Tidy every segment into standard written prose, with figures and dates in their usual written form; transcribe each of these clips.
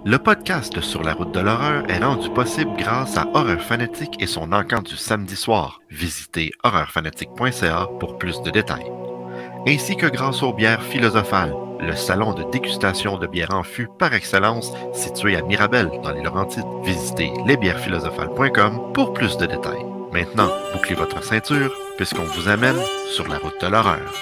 Le podcast Sur la route de l'horreur est rendu possible grâce à Horreur Fanatique et son encamp du samedi soir. Visitez horreurfanatique.ca pour plus de détails. Ainsi que grâce aux bières philosophales, le salon de dégustation de bières en fût par excellence situé à Mirabel dans les Laurentides. Visitez lesbièresphilosophales.com pour plus de détails. Maintenant, bouclez votre ceinture puisqu'on vous amène sur la route de l'horreur.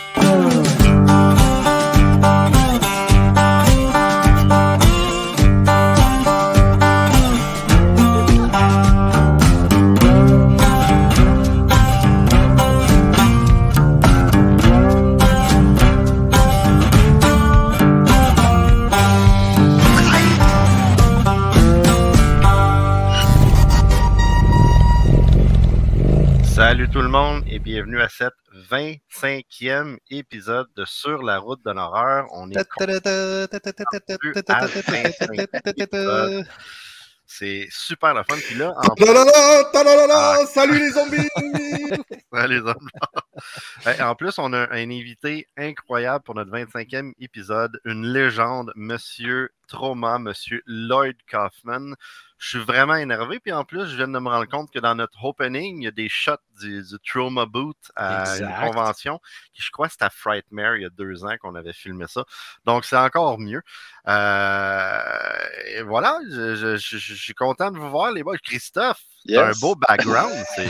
Salut tout le monde et bienvenue à cette 25e épisode de Sur la route de l'horreur. On est c'est super la fun. Puis là, salut les zombies! Salut les zombies! En plus, on a un invité incroyable pour notre 25e épisode, une légende, Monsieur Trauma, Monsieur Lloyd Kaufman. Je suis vraiment énervé, puis en plus, je viens de me rendre compte que dans notre opening, il y a des shots du Trauma Boot à une convention, qui je crois c'était à Frightmare il y a 2 ans qu'on avait filmé ça. Donc, c'est encore mieux. Et voilà, je suis content de vous voir, les boys. Christophe, Yes. t'as un beau background, c'est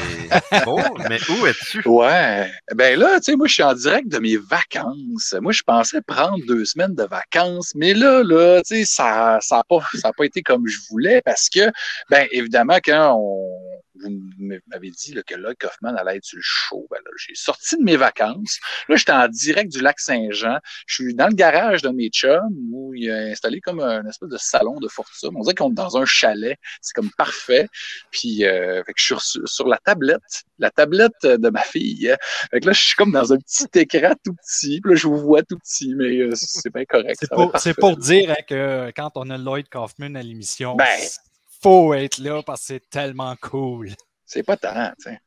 beau, mais où es-tu? Ouais, ben là, tu sais, moi, je suis en direct de mes vacances. Moi, je pensais prendre 2 semaines de vacances, mais là, tu sais, ça a pas été comme je voulais parce que, ben, évidemment, vous m'avez dit là, que Lloyd Kaufman allait être sur le show. Ben là, j'ai sorti de mes vacances. Là, j'étais en direct du lac Saint-Jean. Je suis dans le garage de mes chums où il a installé comme un espèce de salon de fortune. On dirait qu'on est dans un chalet. C'est comme parfait. Puis, fait que je suis sur la tablette de ma fille. Fait que là, je suis comme dans un petit écran tout petit. Puis là, je vous vois tout petit, mais c'est bien correct. C'est pour dire hein, que quand on a Lloyd Kaufman à l'émission, ben, faut être là parce que c'est tellement cool. C'est pas tant, tu sais.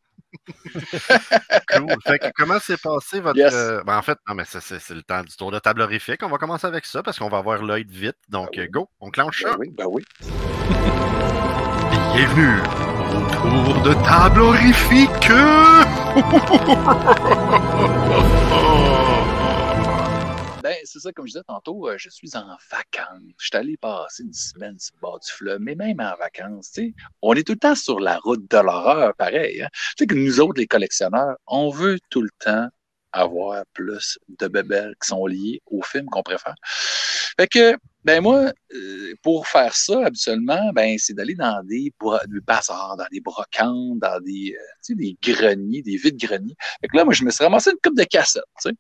Cool. Fait que comment s'est passé votre... Yes. En fait, non, mais c'est le temps du tour de table horrifique. On va commencer avec ça parce qu'on va voir Lloyd vite. Donc, oui. Go, on clenche ça. Ben oui. Bienvenue au tour de table horrifique. Ben, c'est ça, comme je disais tantôt, je suis en vacances. Je suis allé passer une semaine sur le bord du fleuve, mais même en vacances, tu sais, on est tout le temps sur la route de l'horreur, pareil. Hein? Tu sais que nous autres, les collectionneurs, on veut tout le temps avoir plus de bébelles qui sont liées au film qu'on préfère. Fait que, ben moi, pour faire ça, habituellement, ben c'est d'aller dans des bazars, dans des brocantes, dans des, tu sais, des greniers, des vides-greniers. Fait que là, moi, je me suis ramassé une coupe de cassettes, tu sais.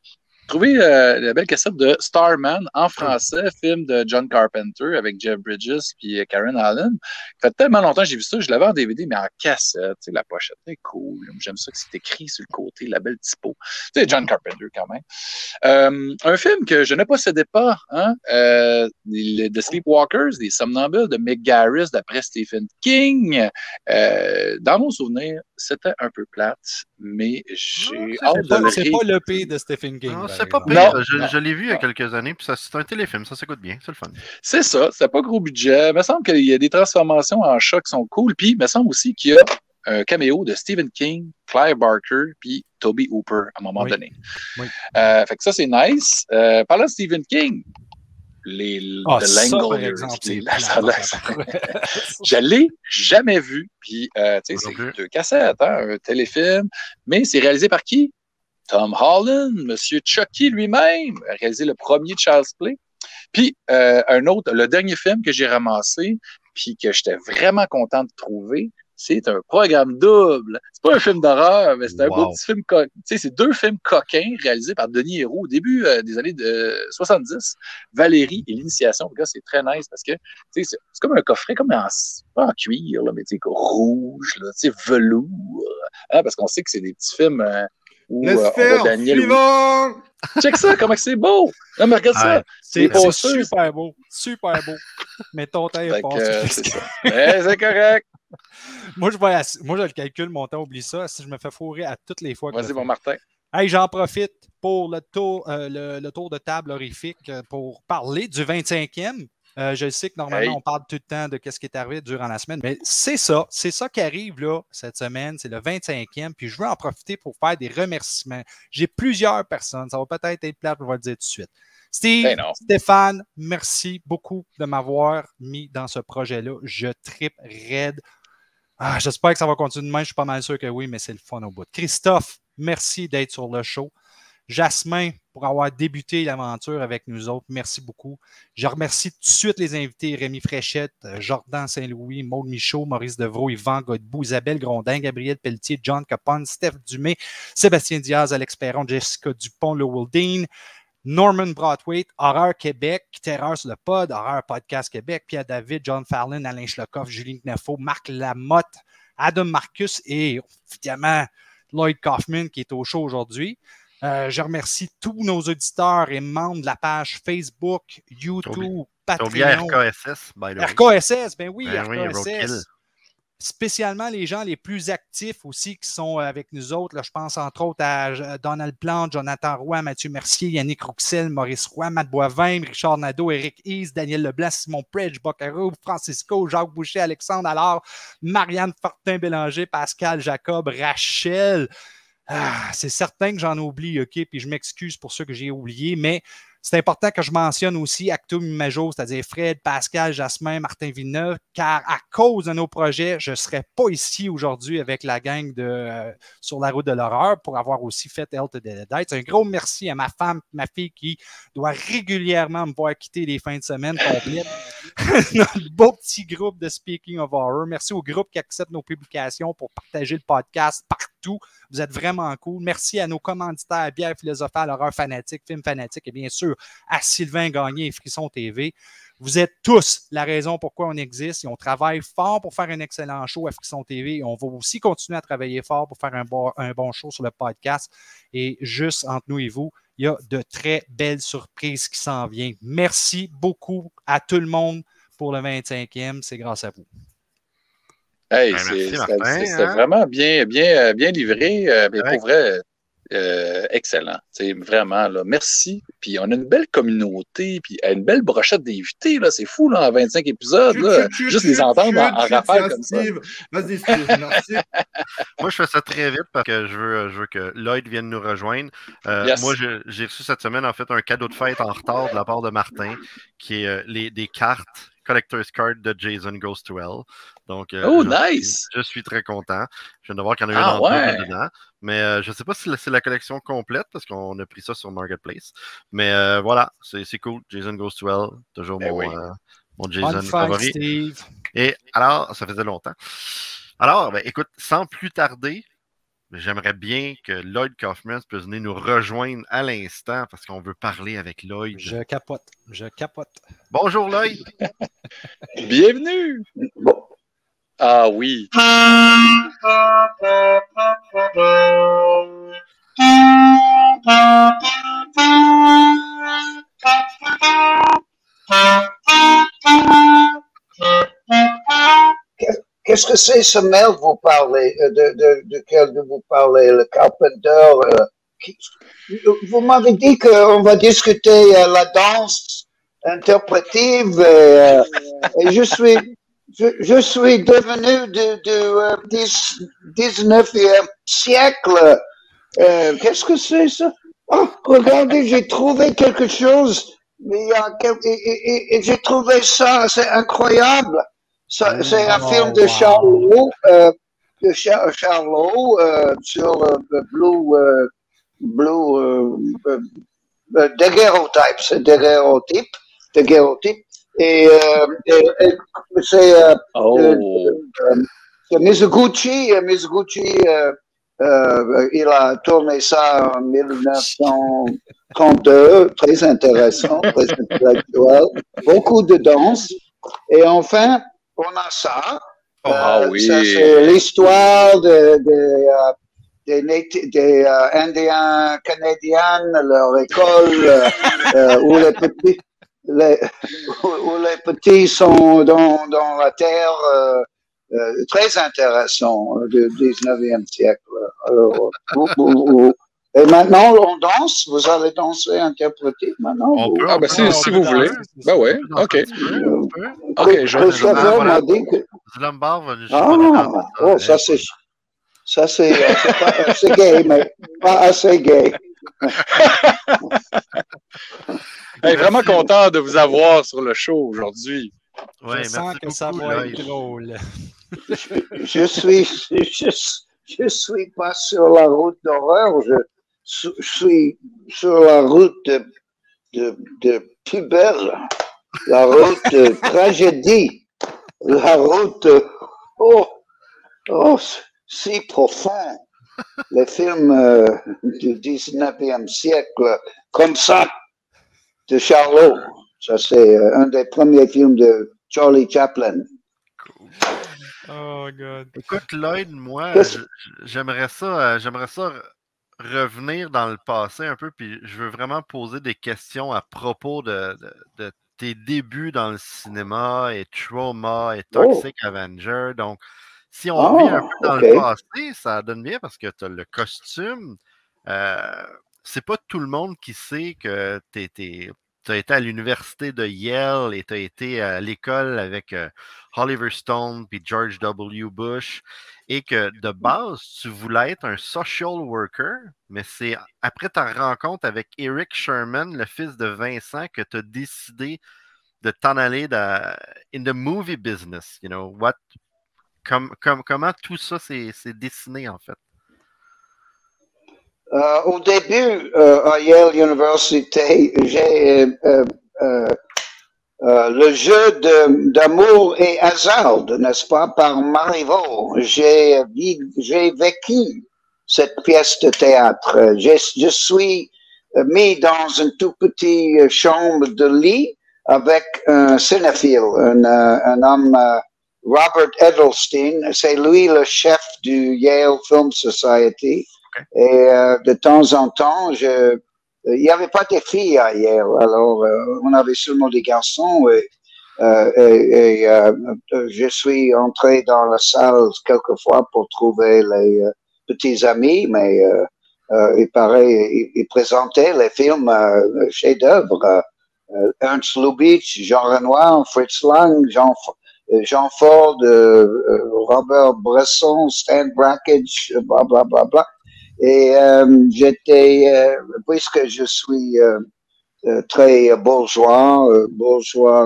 Trouvé la belle cassette de Starman en français, film de John Carpenter avec Jeff Bridges puis Karen Allen. Ça fait tellement longtemps que j'ai vu ça, je l'avais en DVD, mais en cassette. La pochette est cool. J'aime ça que c'est écrit sur le côté, la belle typo. C'est John Carpenter quand même. Un film que je ne possédais pas, hein, The Sleepwalkers, des somnambules de Mick Garris d'après Stephen King. Dans mon souvenir, c'était un peu plate, mais j'ai hâte de le C'est pas l'EP de Stephen King. Non, c'est pas pire. Je l'ai vu il y a quelques années, puis c'est un téléfilm, ça s'écoute bien, c'est le fun. C'est ça, c'est pas gros budget. Il me semble qu'il y a des transformations en chat qui sont cool, puis il me semble aussi qu'il y a un caméo de Stephen King, Clive Barker, puis Toby Hooper à un moment donné. Oui. Fait que ça, c'est nice. Parlant de Stephen King, The Langoliers. Je l'ai jamais vu. Puis, tu sais, c'est 2 cassettes, hein, un téléfilm. Mais c'est réalisé par qui? Tom Holland, Monsieur Chucky lui-même, a réalisé le premier Child's Play. Puis, un autre, le dernier film que j'ai ramassé, puis que j'étais vraiment content de trouver, c'est un programme double. C'est pas un film d'horreur, mais c'est un beau petit film. Tu sais, c'est 2 films coquins réalisés par Denis Héroux au début des années 70. Valérie et l'Initiation. Le gars, c'est très nice parce que tu sais, c'est comme un coffret, comme pas en cuir, là, mais tu sais, rouge, là, tu sais, velours. Hein, parce qu'on sait que c'est des petits films où Daniel. Check ça, comment c'est beau! Non, mais regarde ça! C'est super beau. Super beau. Mais ton temps est passé. C'est ça. Mais c'est correct. Moi, je le calcule, mon temps, oublie ça. Si je me fais fourrer à toutes les fois. Vas-y, mon Martin. Hey, j'en profite pour le tour de table horrifique pour parler du 25e. Je sais que normalement, on parle tout le temps de ce qui est arrivé durant la semaine, mais c'est ça qui arrive là, cette semaine, c'est le 25e, puis je veux en profiter pour faire des remerciements. J'ai plusieurs personnes, ça va peut-être être plate, je vais le dire tout de suite. Steve, Stéphane, merci beaucoup de m'avoir mis dans ce projet-là. Je trippe raide. J'espère que ça va continuer demain, je suis pas mal sûr que oui, mais c'est le fun au bout. Christophe, merci d'être sur le show. Jasmin, pour avoir débuté l'aventure avec nous autres, merci beaucoup. Je remercie tout de suite les invités, Rémi Fréchette, Jordan Saint-Louis, Maude Michaud, Maurice Devreau, Yvan Godbout, Isabelle Grondin, Gabriel Pelletier, John Capone, Steph Dumais, Sébastien Diaz, Alex Perron, Jessica Dupont, Lowell Dean, Norman Brathwaite, Horreur Québec, Terreur sur le pod, Horreur Podcast Québec, Pierre David, John Fallon, Alain Schlokoff, Julien Kneffo, Marc Lamotte, Adam Marcus et évidemment Lloyd Kaufman qui est au show aujourd'hui. Je remercie tous nos auditeurs et membres de la page Facebook, YouTube, Patreon. RKSS, by the way. RKSS, ben oui, RKSS. Oui, spécialement les gens les plus actifs aussi qui sont avec nous autres. Là, je pense entre autres à Donald Plante, Jonathan Roy, Mathieu Mercier, Yannick Rouxel, Maurice Roy, Matt Boivin, Richard Nadeau, Eric East, Daniel Leblanc, Simon Predge, Bocaro, Francisco, Jacques Boucher, Alexandre Allard, Marianne Fortin-Bélanger, Pascal Jacob, Rachel. C'est certain que j'en oublie, OK, puis je m'excuse pour ceux que j'ai oubliés, mais c'est important que je mentionne aussi Actum Imago, c'est-à-dire Fred, Pascal, Jasmin, Martin Villeneuve, car à cause de nos projets, je ne serais pas ici aujourd'hui avec la gang de Sur la route de l'horreur pour avoir aussi fait Hell to the Dead. Un gros merci à ma femme, ma fille qui doit régulièrement me voir quitter les fins de semaine complètes. Notre beau petit groupe de Speaking of Horror. Merci au groupe qui accepte nos publications pour partager le podcast partout. Vous êtes vraiment cool. Merci à nos commanditaires, Bière Philosophale, Horreur Fanatique, Film Fanatique et bien sûr à Sylvain Gagné et Frisson TV. Vous êtes tous la raison pourquoi on existe et on travaille fort pour faire un excellent show à Frisson TV et on va aussi continuer à travailler fort pour faire un bon show sur le podcast. Et juste entre nous et vous, il y a de très belles surprises qui s'en viennent. Merci beaucoup à tout le monde pour le 25e. C'est grâce à vous. Hey, c'était vraiment bien livré. Mais pour vrai, excellent. C'est vraiment, là, merci. Puis on a une belle communauté, puis une belle brochette d'invités. Là, c'est fou, là, en 25 épisodes. Là, juste les entendre en rafale comme ça. Vas-y, Steve, merci. Moi, je fais ça très vite parce que je veux que Lloyd vienne nous rejoindre. Yes. Moi, j'ai reçu cette semaine, en fait, un cadeau de fête en retard de la part de Martin, qui est des cartes Collector's Card de Jason Goes to Hell. Donc, nice! Je suis très content. Je viens de voir qu'il y en a eu dedans. Mais je ne sais pas si c'est la collection complète parce qu'on a pris ça sur Marketplace. Mais voilà, c'est cool. Jason Goes to Hell, toujours mon Jason favori. Steve. Et alors, ça faisait longtemps. Alors, écoute, sans plus tarder, j'aimerais bien que Lloyd Kaufman puisse venir nous rejoindre à l'instant parce qu'on veut parler avec Lloyd. Je capote. Bonjour Lloyd. Bienvenue. Bon. Ah oui. Qu'est-ce que c'est ce mail que vous parlez, duquel vous parlez, le Carpenter? Vous m'avez dit qu'on va discuter la danse interprétive et je suis devenu du 19e siècle. Qu'est-ce que c'est ça? Oh, regardez, j'ai trouvé quelque chose. Et j'ai trouvé ça, c'est incroyable. C'est un film de Charlot, sur daguerreotype, c'est daguerreotype. Et c'est Mizoguchi. Mizoguchi, il a tourné ça en 1932, très intéressant, très intellectuel, beaucoup de danse. Et enfin, on a ça. Oui. Ça, c'est l'histoire des Indiens canadiens, leur école, où les petits sont dans la terre, très intéressant du 19e siècle. Alors, Et maintenant, on danse. Vous allez danser, interpréter maintenant? On peut, Ah, ben, si vous voulez. Ben oui, OK. OK, Christopher m'a dit que... Zlumbar va nous Ah, ça c'est pas assez gay, mais pas assez gay. Vraiment content de vous avoir sur le show aujourd'hui. Ouais, je sens que ça va être drôle. Je suis pas sur la route d'horreur, je suis sur la route de plus belle, la route de tragédie, la route si profond. Les films du 19e siècle, comme ça, de Charlot. Ça, c'est un des premiers films de Charlie Chaplin. Oh, God. Écoute, Lloyd, moi, j'aimerais ça revenir dans le passé un peu, puis je veux vraiment poser des questions à propos de tes débuts dans le cinéma et Trauma et Toxic Avenger. Donc, si on revient un peu dans le passé, ça donne bien parce que tu as le costume. C'est pas tout le monde qui sait que tu as été à l'université de Yale et tu as été à l'école avec Oliver Stone puis George W. Bush et que de base, tu voulais être un social worker, mais c'est après ta rencontre avec Eric Sherman, le fils de Vincent, que tu as décidé de t'en aller in the movie business. You know, comment tout ça s'est dessiné, en fait? Au début, à Yale University, j'ai le jeu d'amour et hasard, n'est-ce pas, par Marivaux. J'ai vécu cette pièce de théâtre. Je suis mis dans une toute petite chambre de lit avec un cinéphile, un homme, Robert Edelstein. C'est lui le chef du Yale Film Society. Et de temps en temps, il n'y avait pas de filles à Yale, alors on avait seulement des garçons. Je suis entré dans la salle quelquefois pour trouver les petits amis, mais il présentait les films chefs-d'œuvre. Ernst Lubitsch, Jean Renoir, Fritz Lang, Jean Ford, Robert Bresson, Stan Brakhage, bla bla bla bla. Et puisque je suis très bourgeois,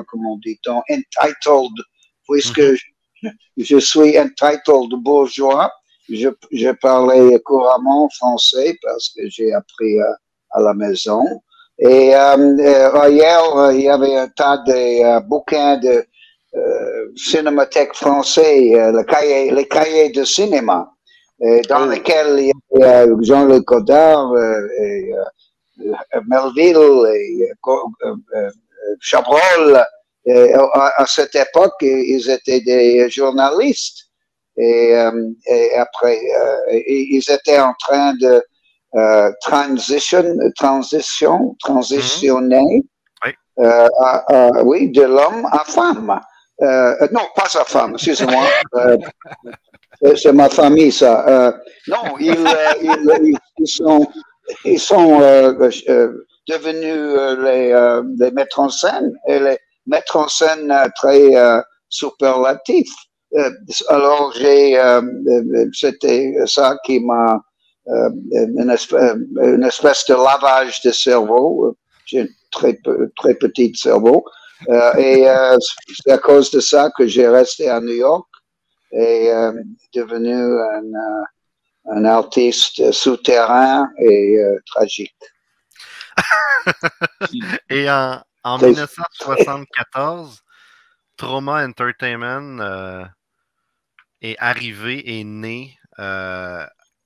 comment dit-on, entitled, puisque je suis entitled bourgeois, je parlais couramment français parce que j'ai appris à la maison. Et hier, il y avait un tas de bouquins de cinémathèque français, les cahiers de cinéma, dans lesquels il y a Jean-Luc Godard, Melville, et Chabrol. À cette époque, ils étaient des journalistes. Et après, ils étaient en train de transitionner, oui, de l'homme à femme. Non, pas à femme, excusez-moi. C'est ma famille, ça. Non, ils sont devenus les mettre en scène, et les mettre en scène très superlatifs. Alors, c'était ça qui m'a une espèce de lavage de cerveau. J'ai un très petit cerveau. Et c'est à cause de ça que j'ai resté à New York et devenu un artiste souterrain et tragique. Et en 1974, Trauma Entertainment est arrivé, est né.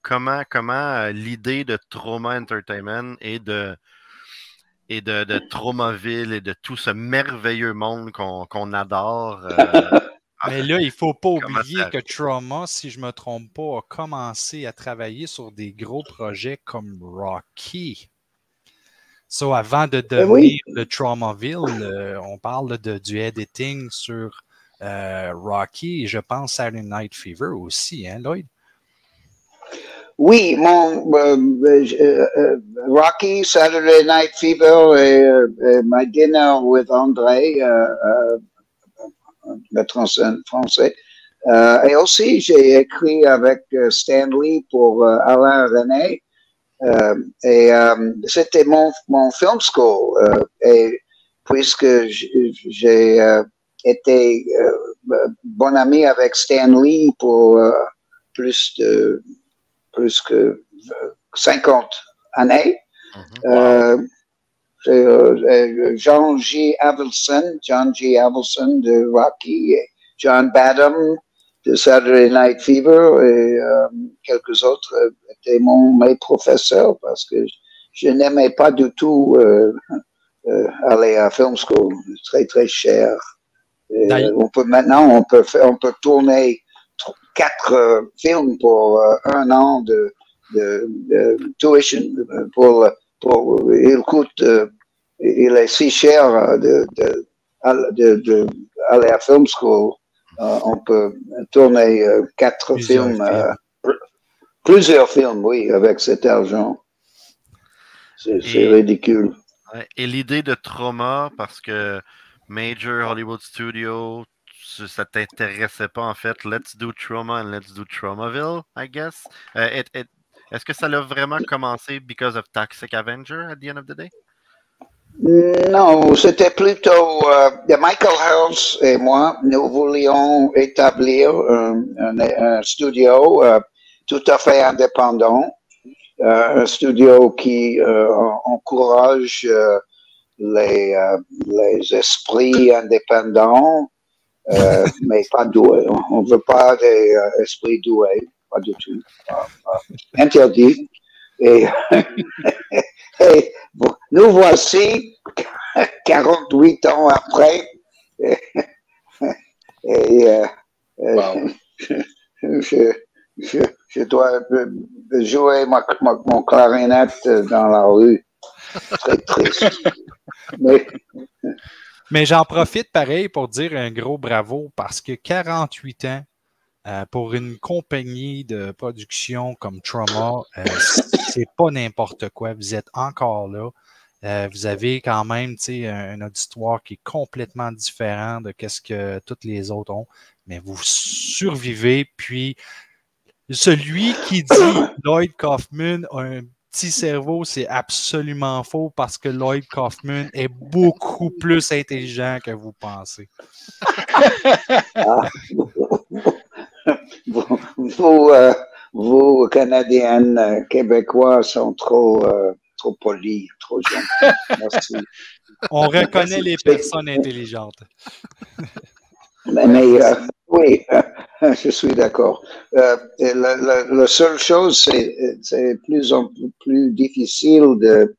Comment l'idée de Trauma Entertainment et de Traumaville et de tout ce merveilleux monde qu'on adore. Mais là, il ne faut pas oublier que Trauma, si je ne me trompe pas, a commencé à travailler sur des gros projets comme Rocky. So, avant de devenir le Traumaville, on parle du editing sur Rocky et je pense Saturday Night Fever aussi, hein, Lloyd? Oui, Rocky, Saturday Night Fever et My Dinner with André, metteur en scène français. Et aussi, j'ai écrit avec Stan Lee pour Alain René. C'était mon film school. Et puisque j'ai été bon ami avec Stan Lee pour plus que 50 années. Wow. John G. Avildsen de Rocky, et John Badham de Saturday Night Fever et quelques autres étaient mes professeurs parce que je n'aimais pas du tout aller à film school, très très cher. Maintenant on peut tourner 4 films pour 1 an de tuition il est si cher d'aller à film school. On peut tourner 4 films, plusieurs films, oui, avec cet argent. C'est ridicule. Et l'idée de Trauma, parce que Major Hollywood Studio, ça t'intéressait pas en fait. Let's do Trauma and let's do Traumaville, I guess. Est-ce que ça l'a vraiment commencé because of Toxic Avenger at the end of the day? Non, c'était plutôt Michael House et moi, nous voulions établir un studio tout à fait indépendant, un studio qui encourage les esprits indépendants, mais pas doués. On ne veut pas des esprits doués, pas du tout. Interdit. Et nous voici 48 ans après. Wow. Je dois jouer mon clarinette dans la rue. Très triste. Mais j'en profite pareil pour dire un gros bravo parce que 48 ans pour une compagnie de production comme Trauma, c'est pas n'importe quoi. Vous êtes encore là. Vous avez quand même un auditoire qui est complètement différent de ce que toutes les autres ont, mais vous survivez. Puis celui qui dit Lloyd Kaufman a un petit cerveau, c'est absolument faux parce que Lloyd Kaufman est beaucoup plus intelligent que vous pensez. Vous, Canadiennes, Québécois, sont trop polis, trop gentils. Merci. On reconnaît les personnes intelligentes. Mais oui, je suis d'accord. La seule chose, c'est plus en plus difficile de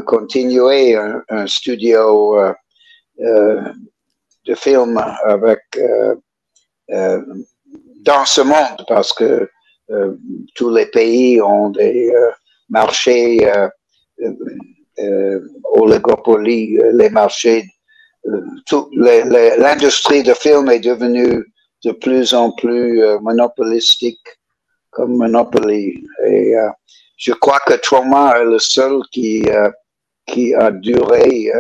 continuer un studio de film avec dans ce monde parce que tous les pays ont des marchés oligopoly, les marchés. L'industrie de film est devenue de plus en plus monopolistique comme Monopoly. Et je crois que Trauma est le seul qui a duré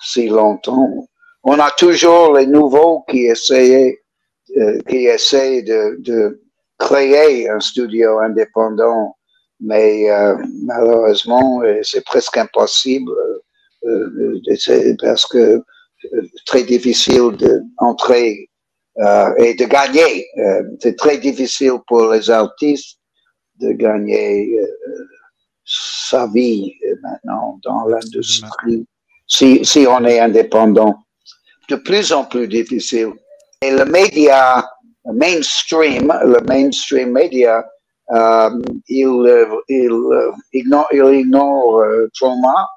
si longtemps. On a toujours les nouveaux qui essaient de créer un studio indépendant, mais malheureusement, c'est presque impossible. C'est parce que très difficile d'entrer et de gagner. C'est très difficile pour les artistes de gagner sa vie maintenant dans l'industrie si on est indépendant. De plus en plus difficile. Et le média mainstream média, il ignore Trauma.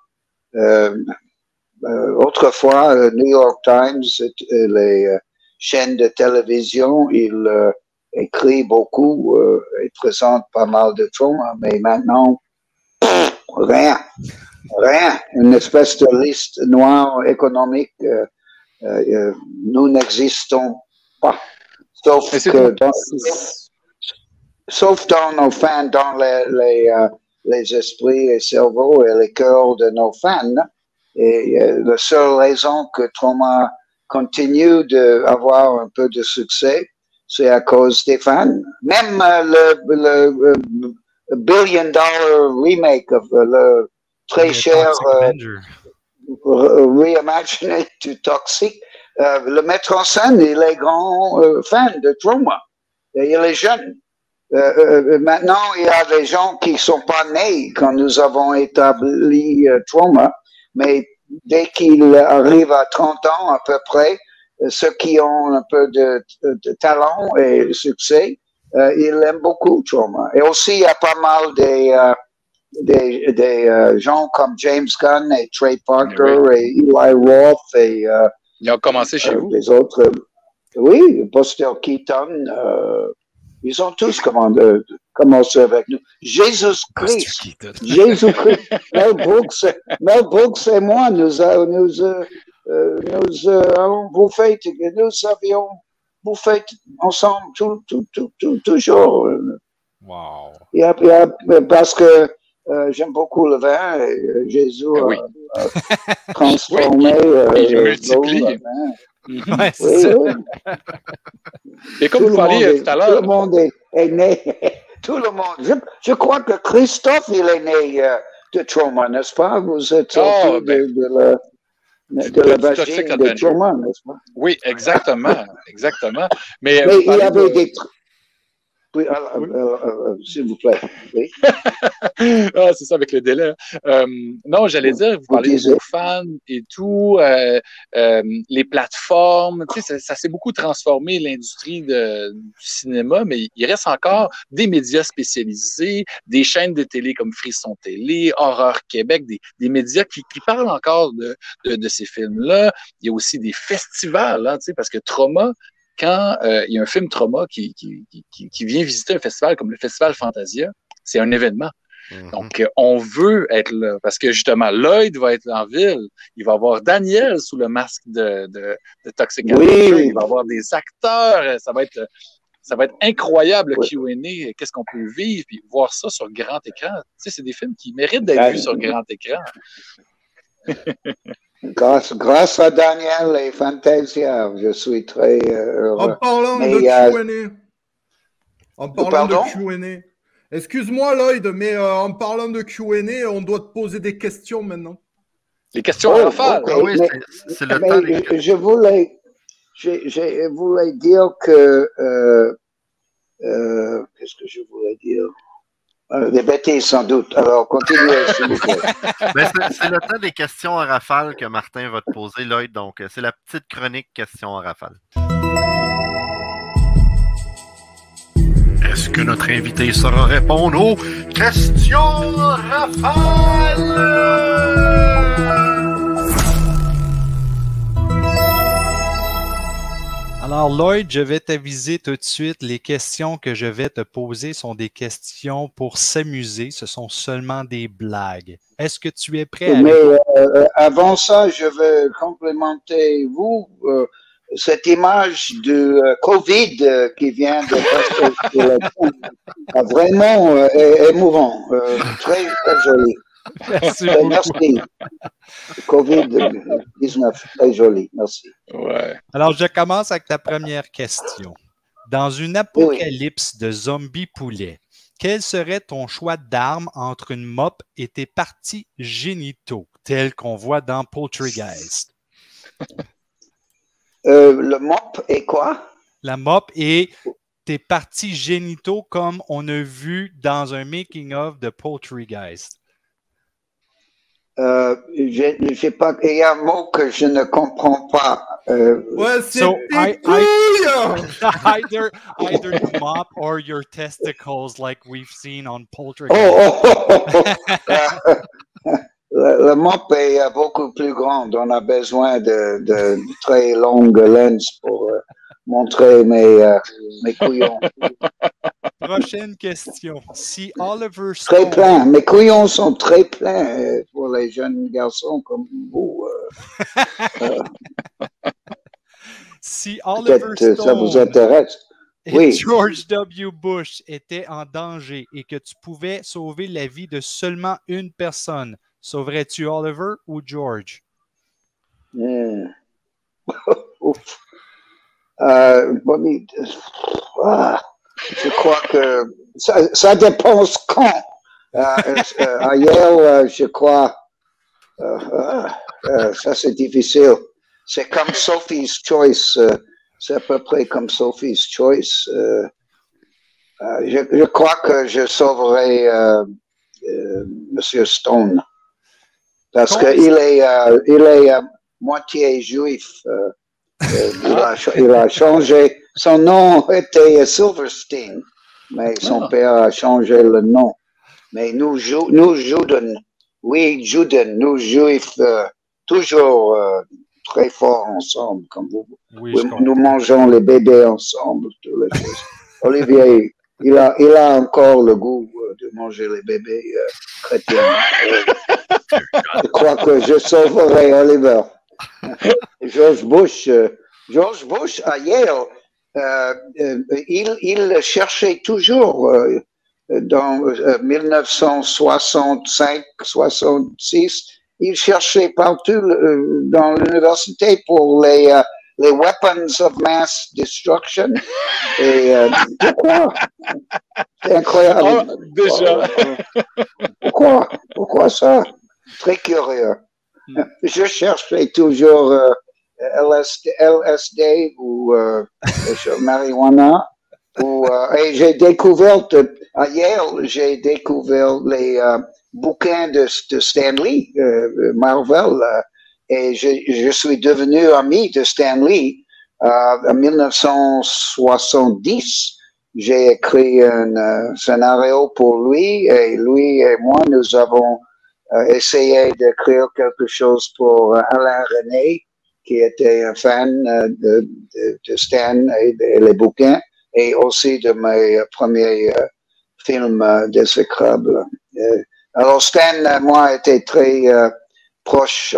Autrefois, New York Times, les chaînes de télévision, ils écrivent beaucoup et présentent pas mal de Trauma, mais maintenant, rien. Une espèce de liste noire économique. Nous n'existons pas. Sauf que sauf dans nos fans, dans les esprits et cerveaux et les cœurs de nos fans. Et la seule raison que Troma continue d'avoir un peu de succès, c'est à cause des fans. Même le billion-dollar remake of le très cher reimaginé du Toxic, le metteur en scène, il est grand fan de Troma. Et il est jeune. Maintenant, il y a des gens qui ne sont pas nés quand nous avons établi Troma, mais dès qu'il arrive à 30 ans à peu près, ceux qui ont un peu de talent et de succès, ils aiment beaucoup Troma. Et aussi, il y a pas mal des gens comme James Gunn et Trey Parker et Eli Roth et ils ont commencé chez vous. Les autres, oui, Buster Keaton, ils ont tous commencé avec nous. Jésus-Christ. Mel Brooks et moi, nous avions bouffé ensemble toujours. Wow. Parce que j'aime beaucoup le vin et Jésus a transformé il multiplie. le vin. Ouais, c'est oui. Et comme vous parliez tout à l'heure. Tout le monde est né. Tout le monde. Je crois que Christophe, il est né de Troma, n'est-ce pas? Vous êtes sorti de la vagine de Troma, n'est-ce pas? Oui, exactement. Mais il y avait des... Oui, s'il vous plaît. Oui. C'est ça avec le délai. Non, j'allais dire, vous parlez de vos fans et tout, les plateformes, tu sais, ça s'est beaucoup transformé, l'industrie du cinéma, mais il reste encore des médias spécialisés, des chaînes de télé comme Frisson Télé, Horreur Québec, des médias qui parlent encore de ces films-là. Il y a aussi des festivals, hein, tu sais, parce que Troma, quand il y a un film Troma qui vient visiter un festival comme le Festival Fantasia, c'est un événement. Donc, on veut être là parce que justement, Lloyd va être en ville. Il va avoir Daniel sous le masque de Toxic Avenger. Il va avoir des acteurs. Ça va être incroyable le Q&A. Qu'est-ce qu'on peut vivre? Puis voir ça sur grand écran. Tu sais, c'est des films qui méritent d'être vus sur grand écran. Grâce à Daniel et Fantasia, je suis très heureux. En parlant de Q&A, excuse-moi Lloyd, mais en parlant de Q&A, on doit te poser des questions maintenant. Les questions à rafale. Okay. Oui, c'est le temps des... Je voulais dire que... qu'est-ce que je voulais dire? Des bêtises, sans doute. Alors, continuez, s'il vous plaît. C'est le temps des questions à rafale que Martin va te poser, Lloyd. Donc, c'est la petite chronique questions à rafale. Est-ce que notre invité saura répondre aux questions à rafale? Alors, Lloyd, je vais t'aviser tout de suite. Les questions que je vais te poser sont des questions pour s'amuser. Ce sont seulement des blagues. Est-ce que tu es prêt à... Mais avant ça, je veux complémenter vous. Cette image de COVID qui vient de passer vraiment émouvant. Très, très joli. Merci. Merci. COVID-19, très joli. Merci. Ouais. Alors, je commence avec ta première question. Dans une apocalypse de zombies poulets, quel serait ton choix d'arme entre une mop et tes parties génitaux, tels qu'on voit dans Poltergeist? Le mop est quoi? La mop et tes parties génitaux comme on a vu dans un making-of de Poltergeist. J'ai pas, il y a un mot que je ne comprends pas. Ouais, c'est tes couilles! Either the mop or your testicles like we've seen on Poltergeist. Le mop est beaucoup plus grand. On a besoin de très longues lenses pour montrer mes couillons. Prochaine question. Si Oliver Stone... Très plein. Mes couillons sont très pleins pour les jeunes garçons comme vous. Si Oliver Stone... Ça vous intéresse? et Oui. George W. Bush était en danger et que tu pouvais sauver la vie de seulement une personne, sauverais-tu Oliver ou George? Hmm. Ouf. Bonnie, je crois que ça dépend quand. À Yale, je crois, ça c'est difficile. C'est comme Sophie's Choice. C'est à peu près comme Sophie's Choice. Je crois que je sauverai Monsieur Stone parce qu'il est moitié juif. Il a changé. Son nom était Silverstein, mais son père a changé le nom. Mais nous juifs, nous juifs, toujours très forts ensemble, comme vous. Oui, Nous mangeons les bébés ensemble, toutes les choses. Olivier, il a encore le goût de manger les bébés chrétiens. Je crois que je sauverai Oliver. George Bush à Yale, il cherchait toujours dans 1965-66, il cherchait partout dans l'université pour les weapons of mass destruction. Et pourquoi? C'est incroyable. Oh, déjà. Pourquoi ça? Très curieux. Je cherchais toujours LSD ou marijuana. Et j'ai découvert à Yale, j'ai découvert les bouquins de Stan Lee, Marvel, et je suis devenu ami de Stan Lee. En 1970, j'ai écrit un scénario pour lui, et lui et moi, nous avons essayé d'écrire quelque chose pour Alain René, qui était un fan de Stan et les bouquins, et aussi de mes premiers films d'exécrables. Alors Stan et moi étaient très proches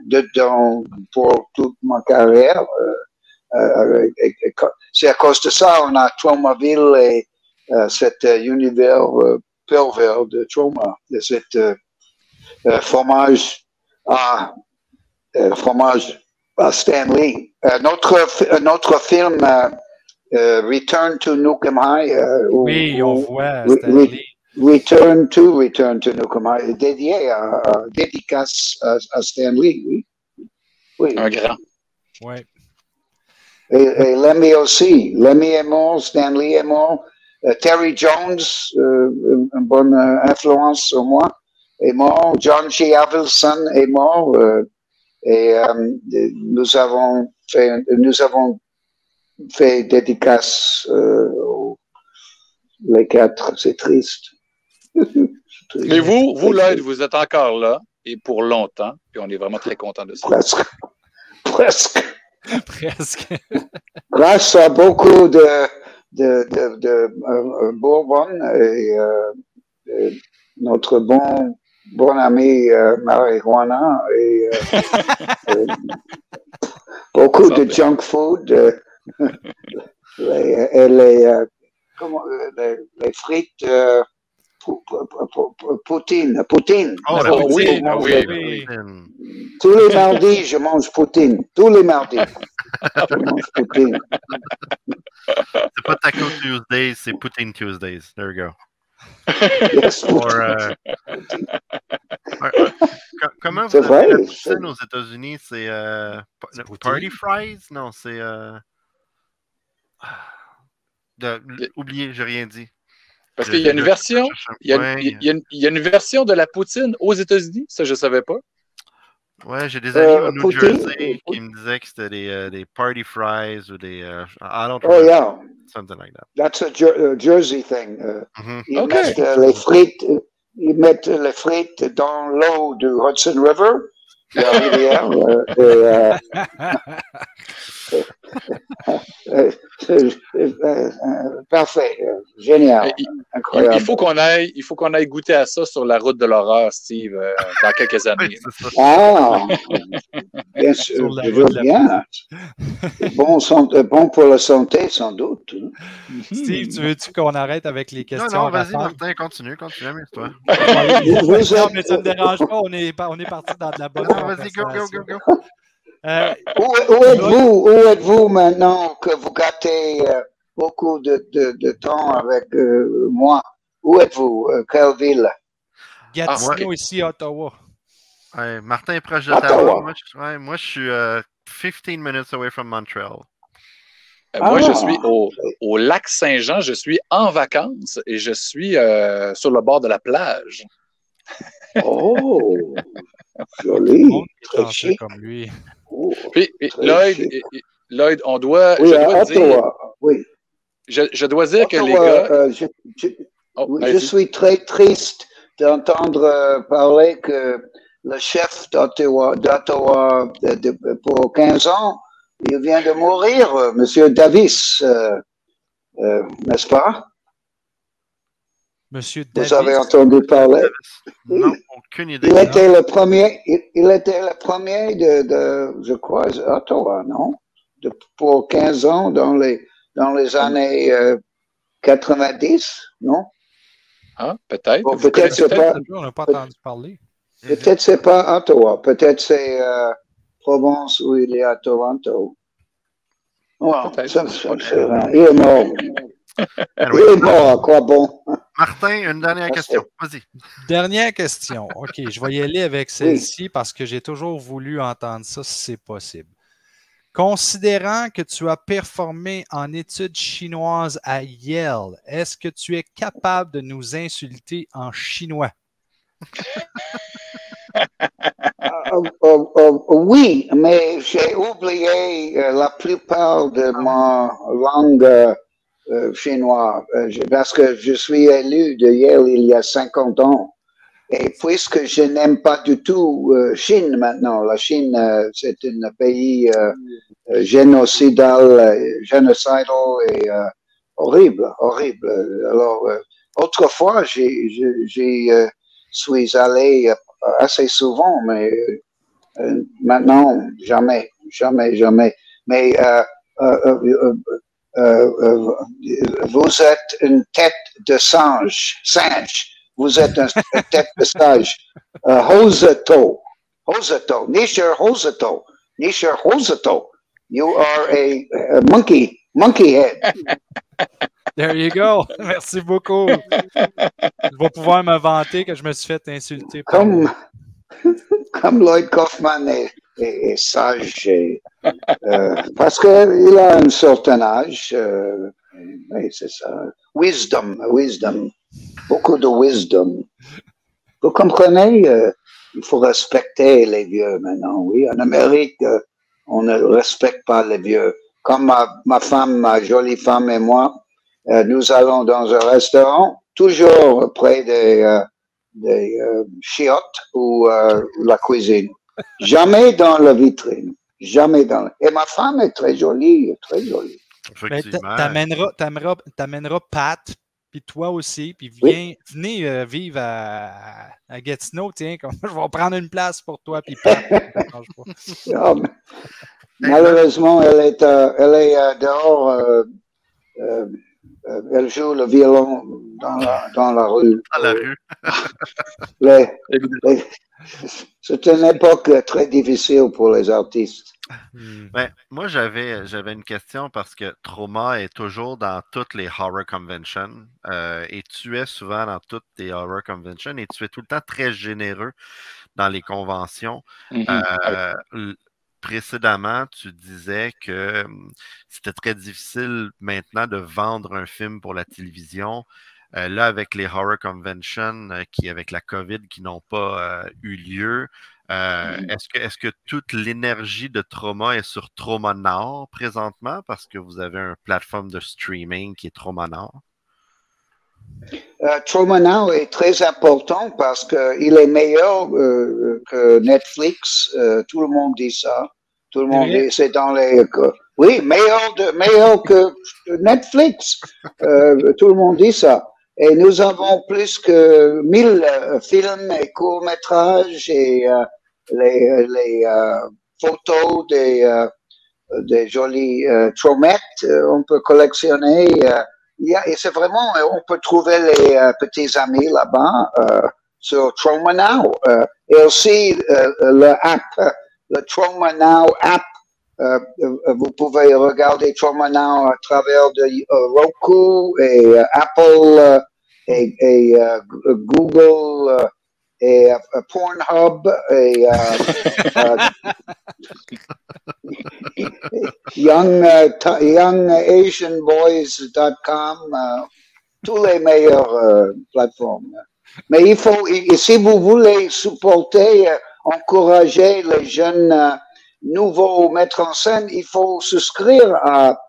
dedans pour toute ma carrière. C'est à cause de ça on a Tromaville et cet univers pervers de Troma, de cet fromage à Stanley. Notre film Return to Nukem High. Oui, on voit Stanley. Return to Nukem High, dédicace à Stanley, oui. Un grand. Ouais. Et Lemmy aussi. Lemmy est mort, Stanley est mort. Terry Jones, une bonne influence sur moi, est mort. John G. Avildsen est mort. Et nous avons fait dédicace les quatre. C'est triste. Mais vous, Lloyd, vous êtes encore là et pour longtemps. Puis on est vraiment très content de ça. Presque. Grâce à beaucoup de Bourbon et notre bon ami marijuana et beaucoup de junk food les frites poutine. Oh, la oui, poutine, oui. Tous les mardis, je mange poutine. Tous les mardis, je mange poutine. C'est pas Taco Tuesdays, c'est Poutine Tuesdays. There we go. Yes, Comment vous C'est vrai, appelez la poutine aux États-Unis? C'est Party Fries? Non, c'est... Oubliez, j'ai rien dit. Parce qu'il y a une version, il y a une version de la poutine aux États-Unis, ça je ne savais pas. Ouais, j'ai des amis au New poutine, Jersey qui me disaient que c'était des Party Fries ou des... I don't Oh remember. yeah, Something like that. that's a Jersey thing. Ils OK. mettent les frites dans l'eau du Hudson River, la rivière. Parfait, génial, incroyable. Il faut qu'on aille goûter à ça sur la route de l'horreur, Steve, dans quelques années. Ah, bien sûr, je veux bien. Bon pour la santé, sans doute. Steve, tu veux-tu qu'on arrête avec les questions? Non, vas-y, Martin, continue, amuse-toi. Non, mais ça ne me dérange pas, on est parti dans de la bonne vas-y, go. Où êtes-vous maintenant que vous gâtez beaucoup de temps avec moi? Où êtes-vous? Quelle ville? Gatineau, ici, Ottawa. Ouais, Martin est proche d'Ottawa. Moi, je suis 15 minutes away from Montreal. Moi, je suis au lac Saint-Jean. Je suis en vacances et je suis sur le bord de la plage. Oh, joli. Très chic. Comme lui. Oh, puis, Lloyd, on doit. Oui, je dois dire, oui. Je dois dire que les gars. je suis très triste d'entendre parler que le chef d'Ottawa pour 15 ans, il vient de mourir, M. Davis, n'est-ce pas? Monsieur Davis. Vous avez entendu parler? Non, aucune idée. Il était le premier de je crois, Ottawa, non? Pour 15 ans dans les années 90, non? Ah, peut-être. Bon, peut-être c'est pas. On n'a pas entendu parler. Peut-être c'est pas Ottawa. Peut-être c'est Provence où il est à Toronto. Well, il est mort. Il est mort, à quoi bon? Martin, une dernière question. Vas-y. Dernière question. OK, je vais y aller avec celle-ci parce que j'ai toujours voulu entendre ça si c'est possible. Considérant que tu as performé en études chinoises à Yale, est-ce que tu es capable de nous insulter en chinois? Oui, mais j'ai oublié la plupart de ma langue chinoise parce que je suis élu de Yale il y a 50 ans. Et puisque je n'aime pas du tout Chine maintenant, la Chine, c'est un pays génocidal et horrible. Alors, autrefois, j'y suis allé assez souvent, mais maintenant, jamais. Mais vous êtes une tête de singe. Vous êtes une tête de singe. Hosato. Nisher Hosato. You are a monkey head. There you go. Merci beaucoup. Je vais pouvoir me vanter que je me suis fait insulter. Comme Lloyd Kaufman est sage. Parce qu'il a un certain âge. Oui, c'est ça. Wisdom. Beaucoup de wisdom. Vous comprenez? Il faut respecter les vieux maintenant. Oui, en Amérique, on ne respecte pas les vieux. Comme ma femme, ma jolie femme et moi, nous allons dans un restaurant, toujours près des chiottes ou la cuisine. Jamais dans la vitrine. Et ma femme est très jolie. T'amèneras Pat, puis toi aussi, puis venez vivre à Gatineau, tiens, je vais prendre une place pour toi, puis Pat. Malheureusement, elle est dehors. Elle joue le violon dans la rue. Dans la rue. C'est une époque très difficile pour les artistes. Ben, moi, j'avais une question parce que Trauma est toujours dans toutes les horror conventions et tu es souvent dans toutes les horror conventions et tu es tout le temps très généreux dans les conventions. Précédemment, tu disais que c'était très difficile maintenant de vendre un film pour la télévision. Là, avec les horror conventions avec la COVID qui n'ont pas eu lieu, est-ce que toute l'énergie de Trauma est sur Trauma Nord présentement parce que vous avez une plateforme de streaming qui est Trauma Nord? Trauma Now est très important parce qu'il est meilleur que Netflix. Tout le monde dit ça. Tout le monde dit c'est dans Oui, meilleur que Netflix. Tout le monde dit ça. Et nous avons plus que 1000 films et courts-métrages et les photos des jolies traumettes. On peut collectionner. Et c'est vraiment, on peut trouver les petits amis là-bas sur Trauma Now. Et aussi le app, le Trauma Now app. Vous pouvez regarder Trauma Now à travers de Roku et Apple et Google et Pornhub et youngasianboys.com, tous les meilleures plateformes. Mais il faut, si vous voulez supporter, encourager les jeunes nouveaux mettre en scène, il faut souscrire à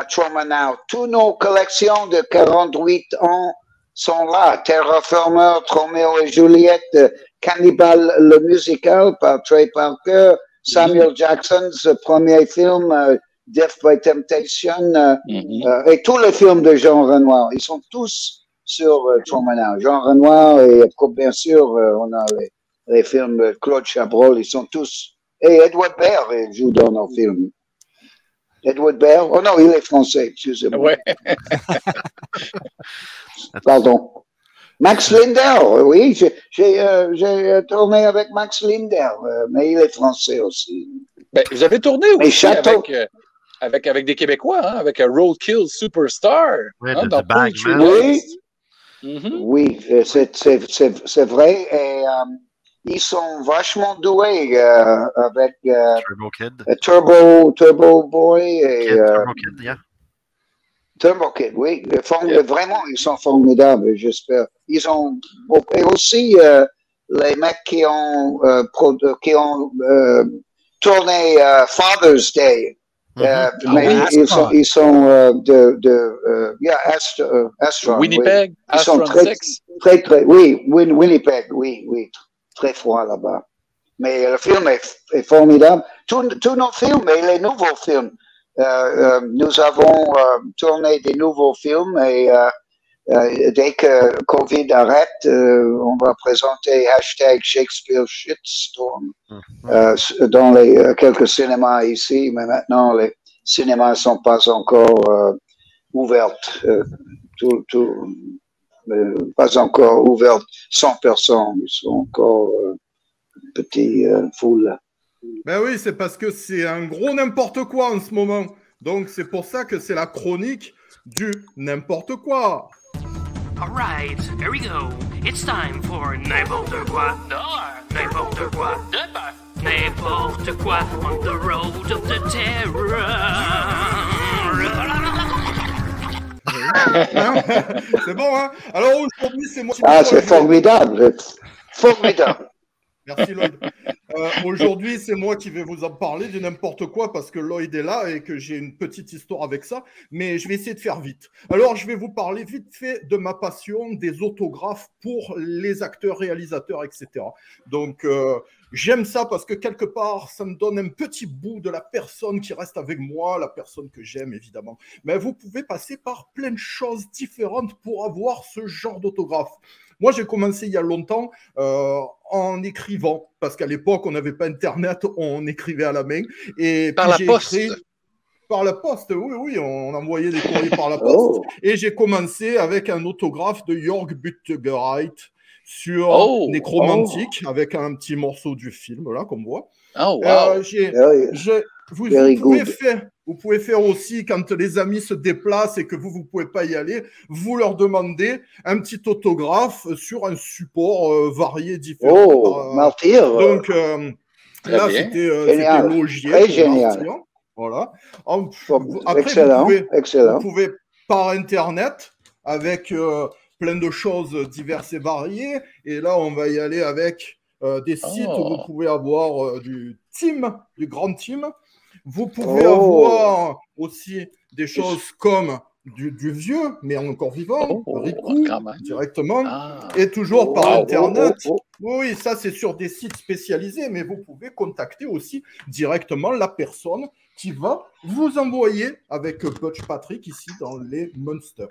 Trauma Now. Toutes nos collections de 48 ans sont là. Terraformers, Roméo et Juliette, Cannibal le musical par Trey Parker, Samuel Jackson's premier film, Death by Temptation, et tous les films de Jean Renoir. Ils sont tous sur Trauma Now. Jean Renoir et bien sûr, on a les films de Claude Chabrol, ils sont tous. Et Edward Baird joue dans nos films. Edward Baird, oh non, il est français, excusez-moi. Ouais. Pardon. Max Linder, oui, j'ai tourné avec Max Linder, mais il est français aussi. Ben, vous avez tourné aussi avec des Québécois, hein, avec un Roadkill Superstar. Ouais, hein, dans Poetry Oui, oui, c'est vrai. Et ils sont vachement doués avec Turbo Kid. Turbo Boy et Turbo Kid, yeah. Turbo Kid, oui. Vraiment, ils sont formidables, j'espère. Ils ont et aussi les mecs qui ont tourné Father's Day. Mais ils sont Astron. Winnipeg, Oui. Ils sont Astron 6. très, oui, Winnipeg, oui, très froid là-bas. Mais le film est formidable. Tous nos films et les nouveaux films. Nous avons tourné des nouveaux films et dès que Covid arrête, on va présenter #Shakespeare Shitstorm dans quelques cinémas ici, mais maintenant les cinémas ne sont pas encore ouverts. Pas encore ouverts 100 personnes, ils sont encore petite foule. Ben oui, c'est parce que c'est un gros n'importe quoi en ce moment. Donc c'est pour ça que c'est la chronique du n'importe quoi. All right, here we go. It's time for n'importe quoi. N'importe quoi. N'importe quoi on the road of the terror. C'est bon, hein? Alors aujourd'hui, c'est moi qui c'est formidable. Formidable. Merci Lloyd. Aujourd'hui, c'est moi qui vais vous en parler du n'importe quoi parce que Lloyd est là et que j'ai une petite histoire avec ça, mais je vais essayer de faire vite. Alors, je vais vous parler vite fait de ma passion des autographes pour les acteurs, réalisateurs, etc. Donc, j'aime ça parce que quelque part, ça me donne un petit bout de la personne qui reste avec moi, la personne que j'aime, évidemment. Mais vous pouvez passer par plein de choses différentes pour avoir ce genre d'autographe. Moi, j'ai commencé il y a longtemps en écrivant, parce qu'à l'époque, on n'avait pas Internet, on écrivait à la main. Et par la poste. Par la poste, oui, on envoyait des courriers par la poste. Et j'ai commencé avec un autographe de Jörg Buttgereit sur Nécromantique, avec un petit morceau du film, là, comme on voit. Vous pouvez faire aussi, quand les amis se déplacent et que vous ne pouvez pas y aller, vous leur demandez un petit autographe sur un support varié, différent. Martyr. Donc, là, c'était Logier. Très génial. Voilà. Après, excellent. Vous pouvez par Internet, avec plein de choses diverses et variées. Et là, on va y aller avec des sites où vous pouvez avoir du grand team. Vous pouvez avoir aussi des choses comme du vieux, mais encore vivant, Riku, directement. Et toujours par Internet, Oui, ça c'est sur des sites spécialisés, mais vous pouvez contacter aussi directement la personne qui va vous envoyer avec Butch Patrick ici dans les Munsters.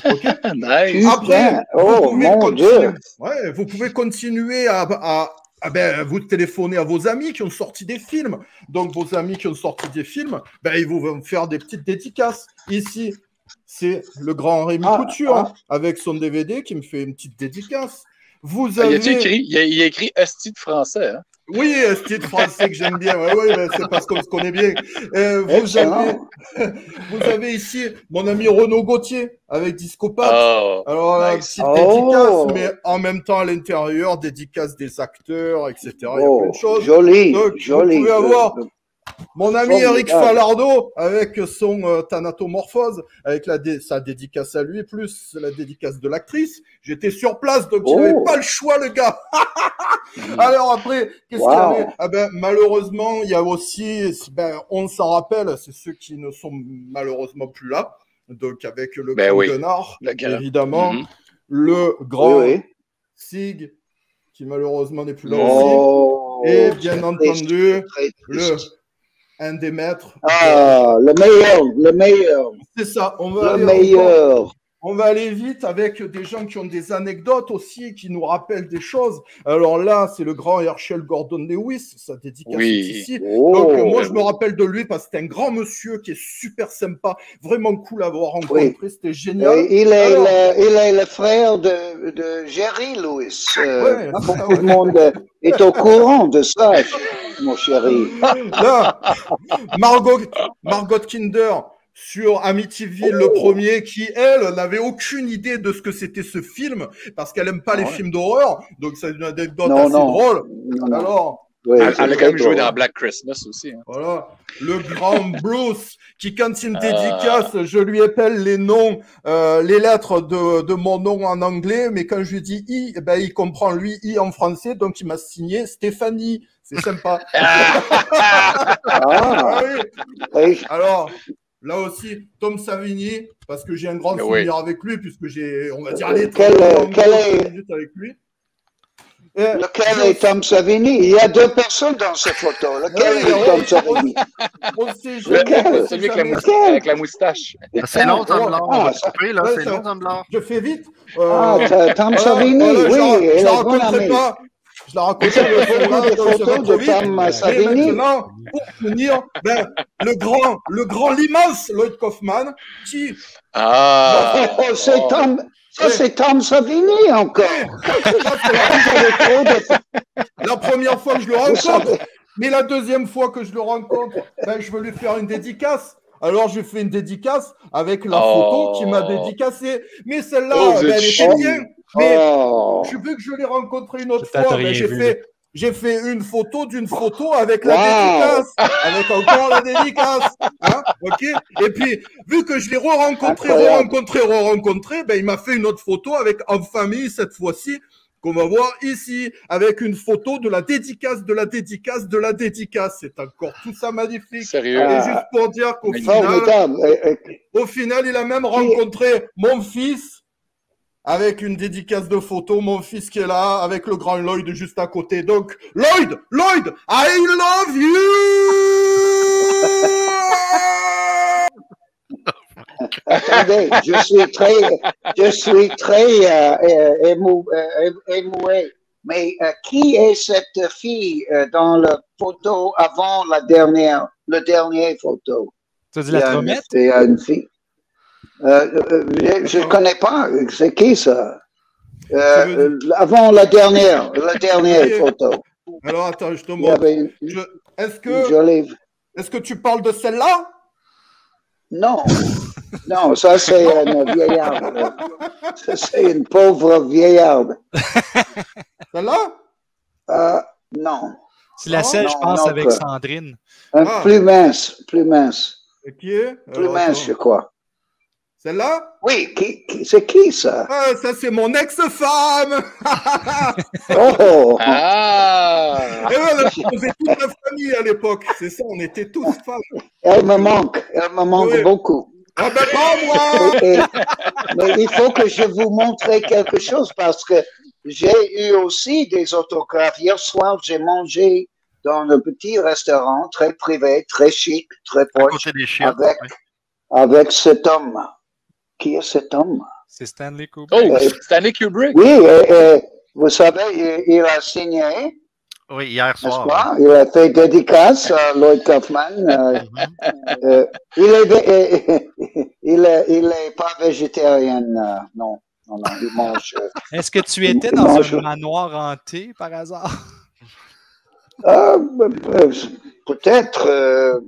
Ok. Nice. Après, Oh, mon Dieu. Ouais, vous pouvez continuer à vous téléphoner à vos amis qui ont sorti des films. Donc, vos amis qui ont sorti des films, ils vont faire des petites dédicaces. Ici, c'est le grand Rémi Couture avec son DVD qui me fait une petite dédicace. Vous avez... Il a écrit Asti de français. Hein? Oui, Asti de français que j'aime bien. Oui, c'est parce qu'on se connaît bien. Vous avez ici mon ami Renaud Gauthier avec Discopath. Oh, alors, nice. petite dédicace, mais en même temps à l'intérieur, dédicace des acteurs, etc. Il y a plein de choses. Joli, donc, joli. Vous pouvez avoir mon ami Eric Falardeau avec son Thanatomorphose, avec sa dédicace à lui, plus la dédicace de l'actrice. J'étais sur place, donc il n'avait pas le choix, le gars. Alors après, qu'est-ce qu'il y avait? Malheureusement, il y a aussi, on s'en rappelle, c'est ceux qui ne sont malheureusement plus là. Donc avec le grand Gunnar, évidemment, le grand Sig, qui malheureusement n'est plus là aussi. Et bien entendu, un des maîtres. Le meilleur. C'est ça. On va aller vite avec des gens qui ont des anecdotes aussi, qui nous rappellent des choses. Alors là, c'est le grand Herschel Gordon Lewis, sa dédicace ici. Donc moi, je me rappelle de lui parce que c'est un grand monsieur qui est super sympa, vraiment cool à avoir rencontré. C'était génial. Il est le frère de Jerry Lewis. Beaucoup de monde est au courant de ça, mon chéri. Là, Margot Kinder sur Amityville, le premier, qui, elle, n'avait aucune idée de ce que c'était ce film, parce qu'elle n'aime pas les films d'horreur, donc c'est une anecdote assez drôle. Alors, elle a quand même joué dans Black Christmas aussi. Hein. Voilà. Le grand Bruce, qui, quand il me dédicace, je lui appelle les noms, les lettres de mon nom en anglais, mais quand je lui dis I, il comprend lui I en français, donc il m'a signé Stéphanie. C'est sympa. Oui. Alors, là aussi, Tom Savini, parce que j'ai un grand souvenir avec lui, puisque j'ai, on va dire, les 30 minutes avec lui. Lequel est Tom Savini? Il y a deux personnes dans cette photo. Lequel est Tom Savini? Celui avec la moustache. C'est long, Tom Blanc. C'est long, Tom Blanc. Je fais vite. Tom Savini, oui. Je la raconterai pas. Je la raconterai des photos de Tom Savini. Maintenant, pour finir, le grand, l'immense Lloyd Kaufman, qui... c'est Tom Savini encore. La première fois que je le rencontre, mais la deuxième fois que je le rencontre, je veux lui faire une dédicace. Alors, je fais une dédicace avec la photo qui m'a dédicacé. Mais celle-là, elle était bien. Mais je veux que je l'ai rencontré une autre fois. J'ai fait une photo d'une photo avec la dédicace. Avec encore la dédicace. Hein, ok. Et puis, vu que je l'ai re-rencontré, il m'a fait une autre photo avec en famille cette fois-ci. Qu'on va voir ici, avec une photo de la dédicace, de la dédicace, de la dédicace. C'est encore tout ça magnifique. Sérieux? Et juste pour dire qu'au final, il a même rencontré mon fils avec une dédicace de photo, mon fils qui est là, avec le grand Lloyd juste à côté. Donc, Lloyd, I love you! Attendez, je suis très émoué. Mais qui est cette fille dans la photo avant la dernière photo? Tu as dit la promette? C'est une fille. Je ne connais pas. C'est qui ça? Avant la dernière photo. Alors attends, je te montre. Est-ce que tu parles de celle-là? Non, ça c'est une vieillarde. Ça c'est une pauvre vieillarde. Celle-là? Non. C'est la seule, je pense, avec Sandrine. Plus mince. Plus mince, je crois. Celle-là? Oui, c'est qui ça? Ça c'est mon ex-femme! Oh! Et voilà, on était toute la famille à l'époque, c'est ça, on était tous femmes. Elle me manque beaucoup. Ah pas moi! Mais il faut que je vous montre quelque chose parce que j'ai eu aussi des autographes. Hier soir, j'ai mangé dans un petit restaurant très privé, très chic, très À proche, côté des chiottes. avec, oui. avec cet homme. Qui est cet homme? C'est Stanley Kubrick. Oh, Stanley Kubrick. Oui, vous savez, il a signé, Oui, hier n'est-ce soir. pas? Il a fait dédicace à Lloyd Kaufman. Mhm. Il est pas végétarien, non. Non, il mange. Est-ce que tu étais il dans mange- un manoir hanté par hasard? Peut-être.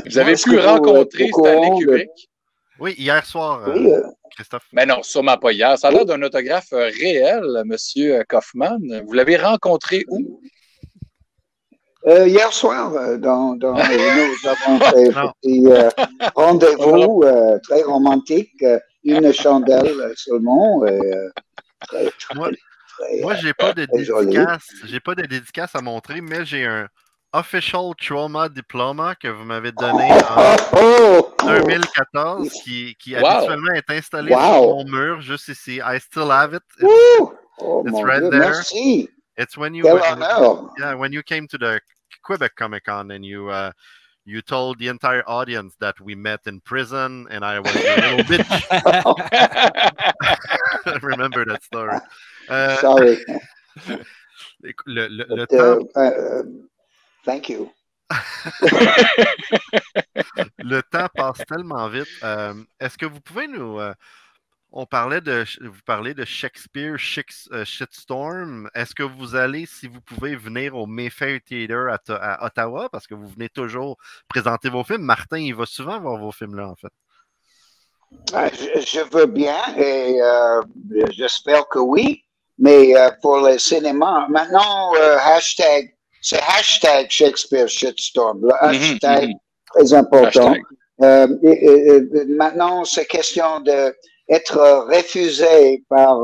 Vous avez Est-ce pu que vous rencontrer êtes au Stanley courant de- Kubrick? Oui, hier soir, Oui, Christophe. Mais non, sûrement pas hier. Ça a l'air d'un autographe réel, Monsieur Kaufman. Vous l'avez rencontré où? hier soir, nous avons fait un Non. petit rendez-vous très romantique, une chandelle seulement. Très, Moi- très, Moi, j'ai pas de très joli. dédicace. J'ai pas de dédicace à montrer, mais j'ai un Official Trauma Diploma que vous m'avez donné en Oh! 2014 qui Wow. habituellement est installé Wow. sur mon mur, juste ici. I still have it. Ouh! Oh It's mon right Dieu, there. merci. It's when you Quel honneur. when you came to the Quebec Comic Con and you told the entire audience that we met in prison and I was a little bitch. I remember that story. Sorry. Le But, temps, thank you. le temps passe tellement vite. Est-ce que vous pouvez nous vous parlez de Shakespeare Shitstorm. Est-ce que vous allez, si vous pouvez, venir au Mayfair Theatre à Ottawa? Parce que vous venez toujours présenter vos films. Martin, il va souvent voir vos films-là, en fait. Je veux bien et j'espère que oui. Mais pour le cinéma, maintenant, c'est hashtag Shakespeare Shitstorm. Le hashtag, très important. Maintenant, c'est question d'être refusé par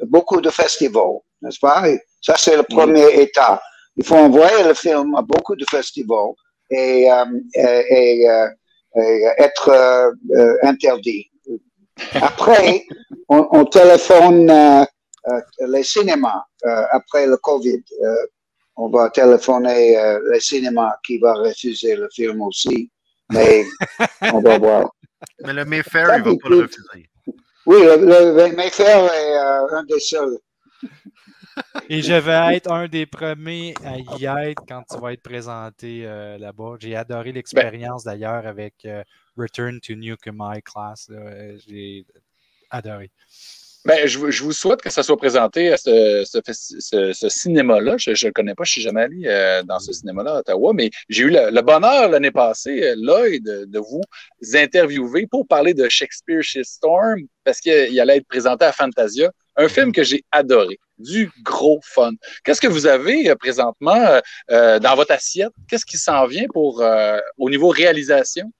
beaucoup de festivals, n'est-ce pas? Et ça, c'est le premier état. Il faut envoyer le film à beaucoup de festivals et être interdit. Après, on téléphone les cinémas. Après le COVID, on va téléphoner les cinémas qui va refuser le film aussi. Mais on va voir. Mais le Mayfair, il va pas le refuser. Oui, le Mayfair est un des seuls. Et je vais être un des premiers à y être quand tu vas être présenté là-bas. J'ai adoré l'expérience d'ailleurs avec Return to Nukem High Class. J'ai adoré. Ben, je vous souhaite que ça soit présenté à ce cinéma-là. Je ne le connais pas, je ne suis jamais allé dans ce cinéma-là à Ottawa, mais j'ai eu le bonheur l'année passée, Lloyd, de vous interviewer pour parler de Shakespeare Shitstorm, parce qu'il allait être présenté à Fantasia, un film que j'ai adoré, du gros fun. Qu'est-ce que vous avez présentement dans votre assiette? Qu'est-ce qui s'en vient pour au niveau réalisation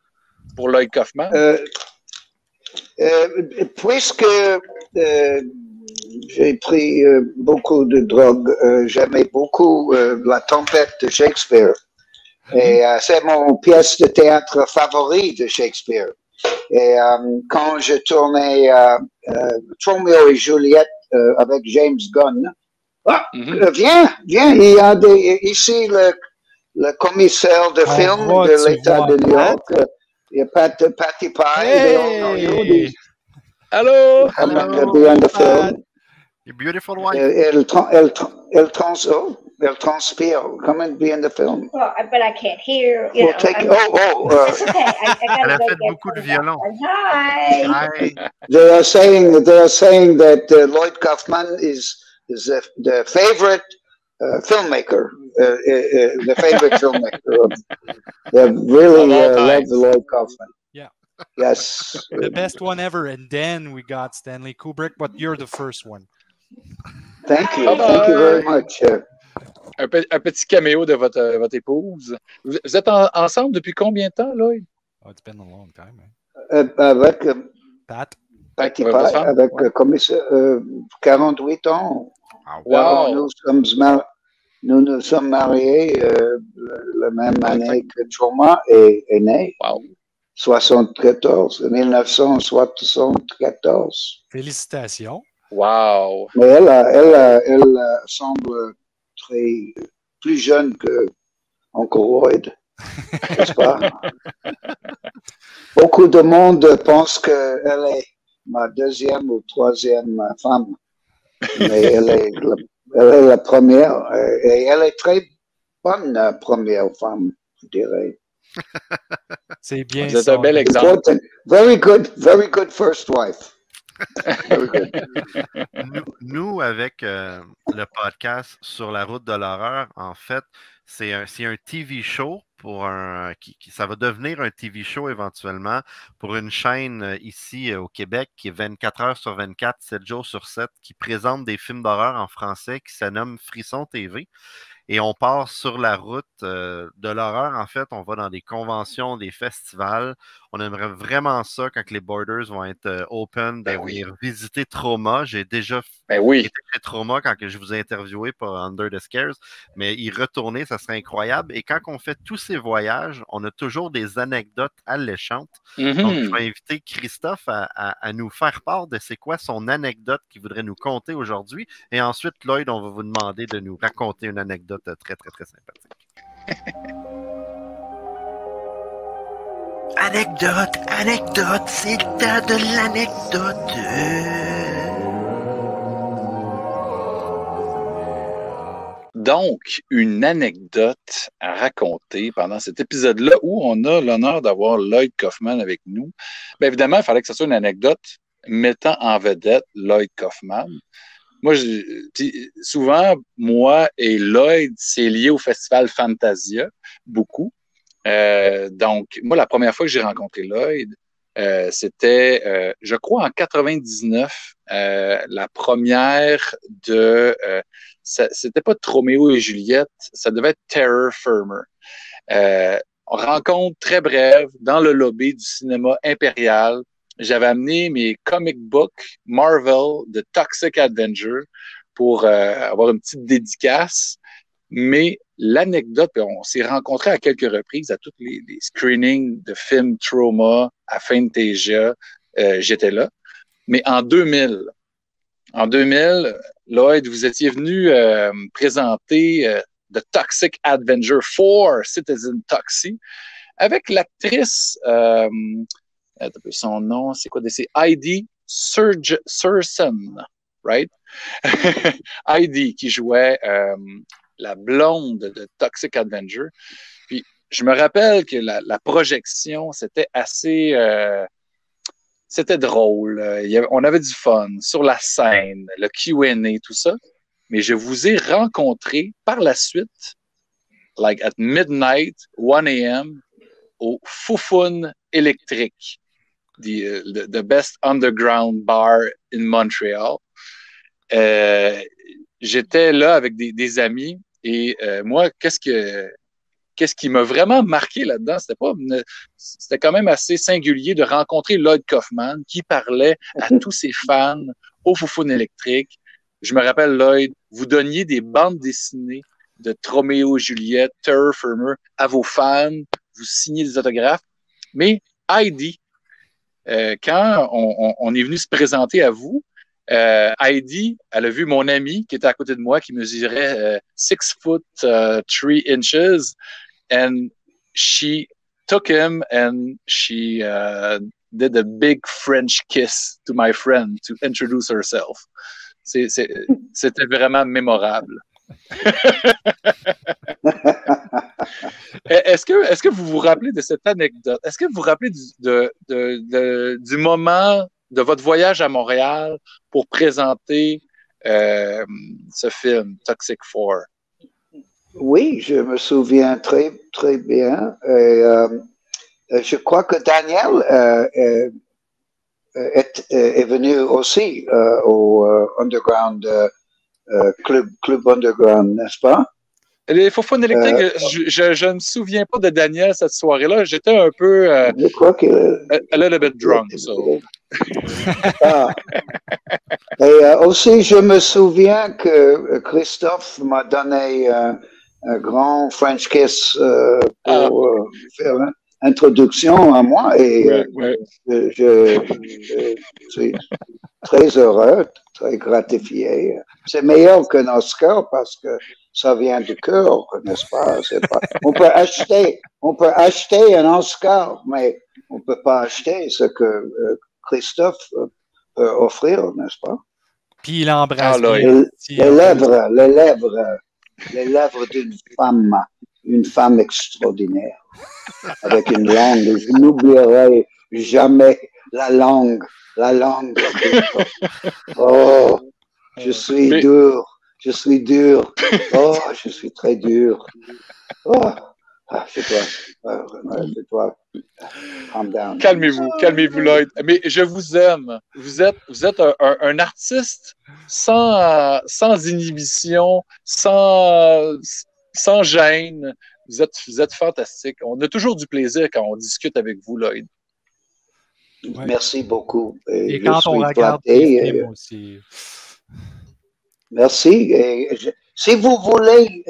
pour Lloyd Kaufman? Puisque j'ai pris beaucoup de drogue, j'aimais beaucoup La Tempête de Shakespeare. Et c'est mon pièce de théâtre favori de Shakespeare. Et quand je tournais Romeo et Juliette avec James Gunn, viens, il y a ici le commissaire de film de l'État de New York. Il y a Patty Pie. Hey! Allô? Behind the film. Your beautiful wife. Elle transpire. Come and be in the film. Well, but I can't hear. We'll take. It's okay. I Elle gotta a go fait get beaucoup de some violon. popcorn. Hi. Hi. They are saying that Lloyd Kaufman is the favorite filmmaker, the favorite filmmaker. They really love Lloyd Kaufman. Yeah. Yes. The best one ever. And then we got Stanley Kubrick, but you're the first one. Thank you. Bye-bye. Thank you very much. Un petit caméo de votre épouse. Vous êtes ensemble depuis combien de temps, Lloyd? Oh, it's been a long time, man. Avec Pat? Patty Votre Pie, femme? avec Ouais. commissaire, 48 ans. Wow. Nous nous sommes mariés la même année que Trauma est né. Wow. 1974. Félicitations. Wow! Mais elle semble plus jeune que Uncle Lloyd, n'est-ce pas? Beaucoup de monde pense qu'elle est ma deuxième ou troisième femme, mais elle est la première, et elle est très bonne première femme, je dirais. C'est bien Vous êtes ça. un bel exemple. Very good first wife. Very good. Nous, avec le podcast Sur la route de l'horreur, en fait, c'est un TV show ça va devenir un TV show éventuellement pour une chaîne ici au Québec qui est 24 heures sur 24, 7 jours sur 7, qui présente des films d'horreur en français qui se nomme Frisson TV. Et on part sur la route de l'horreur. En fait, on va dans des conventions, des festivals. On aimerait vraiment ça quand les borders vont être open, de venir visiter Trauma. J'ai déjà été chez Trauma quand je vous ai interviewé pour Under the Scares, mais y retourner, ça serait incroyable. Et quand on fait tous ces voyages, on a toujours des anecdotes alléchantes. Donc, je vais inviter Christophe à nous faire part de c'est quoi son anecdote qu'il voudrait nous conter aujourd'hui. Et ensuite, Lloyd, on va vous demander de nous raconter une anecdote très, très, très sympathique. Anecdote, c'est le temps de l'anecdote. Donc, une anecdote à raconter pendant cet épisode-là où on a l'honneur d'avoir Lloyd Kaufman avec nous. Bien évidemment, il fallait que ce soit une anecdote mettant en vedette Lloyd Kaufman. Moi, souvent, moi et Lloyd, c'est lié au festival Fantasia, beaucoup. Donc, moi, la première fois que j'ai rencontré Lloyd, c'était, je crois, en 99, la première de... c'était pas Roméo et Juliette, ça devait être Terror Firmer. Rencontre très brève dans le lobby du cinéma impérial. J'avais amené mes comic books Marvel de Toxic Avenger pour avoir une petite dédicace. Mais l'anecdote, on s'est rencontrés à quelques reprises à tous les screenings de films Trauma, à Fantasia, j'étais là. Mais en 2000, Lloyd, vous étiez venu présenter The Toxic Avenger 4, Citizen Toxie, avec l'actrice... son nom, c'est quoi? C'est Heidi Surson, right? Heidi qui jouait la blonde de Toxic Avenger. Puis je me rappelle que la projection, c'était assez... c'était drôle. On avait du fun sur la scène, le Q&A, tout ça. Mais je vous ai rencontré par la suite, like at midnight, 1 a.m., au Foufoune électrique. The best underground bar in Montreal. J'étais là avec des amis et moi, qu'est-ce qui m'a vraiment marqué là-dedans? C'était quand même assez singulier de rencontrer Lloyd Kaufman qui parlait à tous ses fans au Foufoune électrique. Je me rappelle, Lloyd, vous donniez des bandes dessinées de Roméo et Juliette, Terror Firmer à vos fans, vous signez des autographes. Mais Heidi, quand on est venu se présenter à vous, Heidi, elle a vu mon ami qui était à côté de moi, qui mesurait 6 foot 3 inches, and she took him and she did a big French kiss to my friend to introduce herself. C'était vraiment mémorable. Est-ce que vous vous rappelez de cette anecdote? Est-ce que vous vous rappelez du moment de votre voyage à Montréal pour présenter ce film, Toxic 4? Oui, je me souviens très, très bien. Et, je crois que Daniel est venu aussi au Underground, Club Underground, n'est-ce pas? Les Foufounes électriques, je ne me souviens pas de Daniel cette soirée-là. J'étais un peu je crois qu'il a little bit drunk. So. Et aussi, je me souviens que Christophe m'a donné un grand French kiss pour faire l'introduction à moi. Et très heureux, très gratifié. C'est meilleur qu'un Oscar parce que ça vient du cœur, n'est-ce pas? On peut acheter un Oscar, mais on ne peut pas acheter ce que Christophe peut offrir, n'est-ce pas? Puis il embrasse les lèvres d'une femme extraordinaire, avec une langue. Je n'oublierai jamais la langue. Oh, je suis dur. Oh, je suis très dur. Oh, c'est toi. Calm down. Calmez-vous, Lloyd. Mais je vous aime. Vous êtes un artiste sans inhibition, sans gêne. Vous êtes fantastique. On a toujours du plaisir quand on discute avec vous, Lloyd. Ouais. Merci beaucoup. Et quand on regarde les films aussi. Merci. Si vous voulez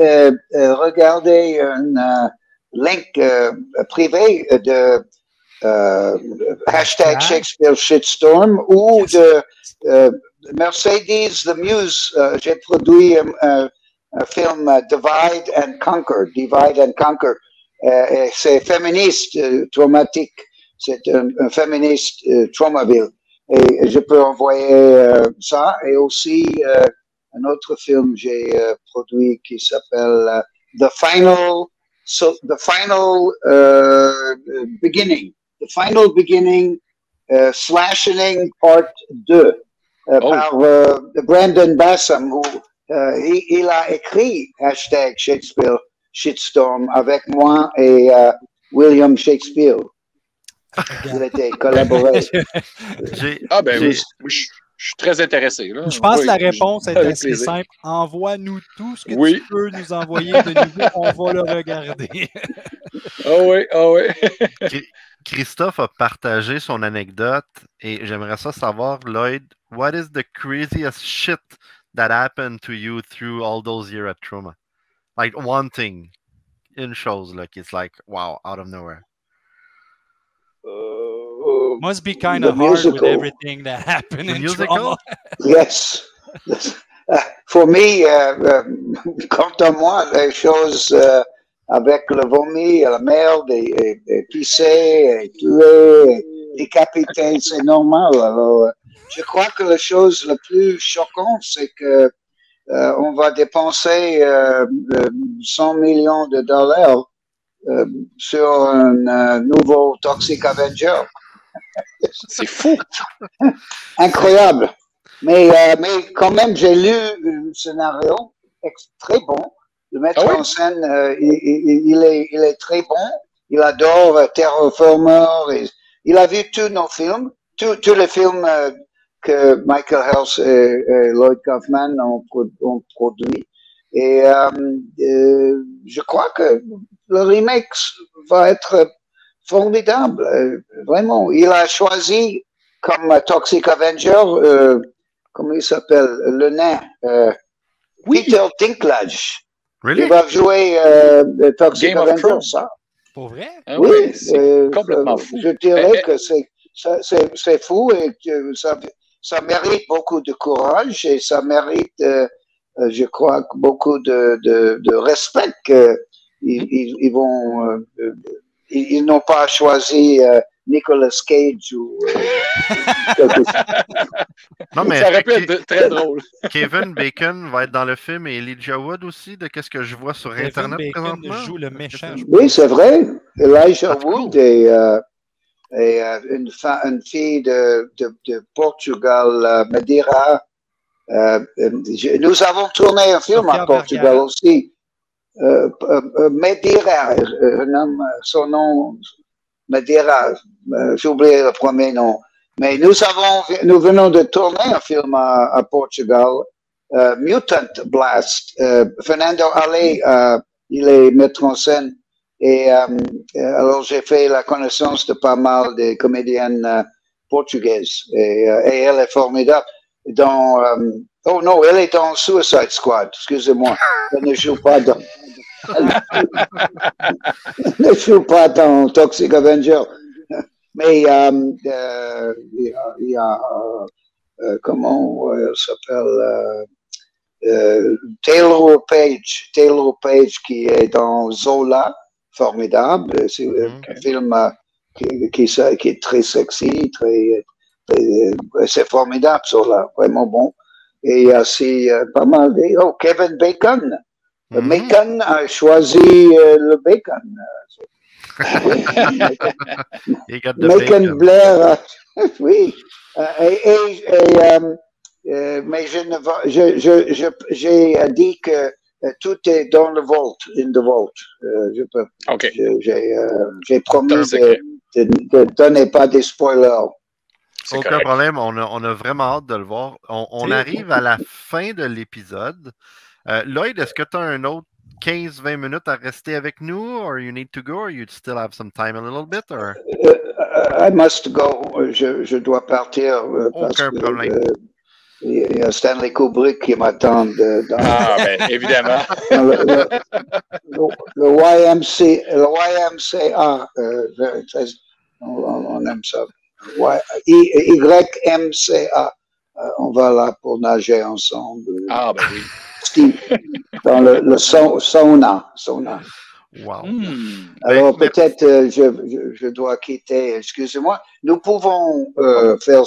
regarder un link privé de hashtag Shakespeare Shitstorm ou de Mercedes The Muse, j'ai produit un film Divide and Conquer. C'est féministe traumatique. C'est un féministe Traumaville. Et je peux envoyer ça. Et aussi un autre film j'ai produit qui s'appelle The Final Beginning. The Final Beginning Slashing Part 2 par Brandon Bassam, où il a écrit hashtag Shakespeare Shitstorm avec moi et William Shakespeare. Il était collaboré. Oui, je suis très intéressé. Là. Je pense que la réponse est assez simple. Envoie-nous tout ce que tu peux nous envoyer de nouveau. On va le regarder. oui. Christophe a partagé son anecdote et j'aimerais ça savoir, Lloyd, what is the craziest shit that happened to you through all those years at Trauma? Like one thing in shows, like it's like, wow, out of nowhere. Must be kind of hard with everything that happened in Trauma. Yes. For me, quant à moi, les choses avec le vomi, la merde, et pisser, et tuer, et décapiter, c'est normal. Alors, je crois que la chose la plus choquante, c'est que on va dépenser 100 millions de dollars sur un nouveau Toxic Avenger. C'est fou! Incroyable! Mais quand même, j'ai lu un scénario très bon. Le metteur en scène, il est très bon. Il adore Terraformer. Il a vu tous nos films, tous les films que Michael Helms et Lloyd Kaufman ont produit. Et je crois que le remake va être formidable, vraiment. Il a choisi comme Toxic Avenger, comment il s'appelle, le nain, Peter Dinklage. Really? Il va jouer Toxic Avenger, ça. Pour vrai? Oui, c'est complètement fou. Je dirais que c'est fou et que ça mérite beaucoup de courage et ça mérite, je crois, beaucoup de respect qu'ils vont... ils n'ont pas choisi Nicolas Cage ou quelque chose. Non, mais ça aurait pu être très drôle. Kevin Bacon va être dans le film et Elijah Wood aussi, de qu'est-ce que je vois sur Internet présentement. Joue le méchant. Oui, c'est vrai. Elijah Wood est une fille de Portugal, Madeira. Nous avons tourné un film à Portugal aussi. Madeira, son nom, Madeira, j'ai oublié le premier nom. Mais nous venons de tourner un film à Portugal, Mutant Blast. Fernando Ale, il est metteur en scène. Et alors j'ai fait la connaissance de pas mal de comédiennes portugaises. Et elle est formidable. Oh non, elle est dans Suicide Squad, excusez-moi. Elle ne joue pas dans... ne joue pas dans Toxic Avenger. Mais il y a comment elle s'appelle? Taylor Page qui est dans Zola, formidable. C'est un film qui est très sexy, c'est formidable, Zola, vraiment bon. Et il y a aussi pas mal de... Kevin Bacon. Bacon a choisi le bacon. Bacon Blair, oui. Mais j'ai dit que tout est dans le vault, in the vault. J'ai promis de ne donner pas des spoilers. Aucun problème, on a vraiment hâte de le voir. On arrive à la fin de l'épisode. Lloyd, est-ce que tu as un autre 15-20 minutes à rester avec nous, or you need to go, or you still have some time a little bit, or? I must go. Je dois partir. Aucun problème. Il y a Stanley Kubrick qui m'attend. Ben, évidemment. Le YMCA, on aime ça. YMCA. On va là pour nager ensemble. Ben oui. Dans le sauna. Wow. Alors peut-être je dois quitter. Excusez-moi. Nous pouvons faire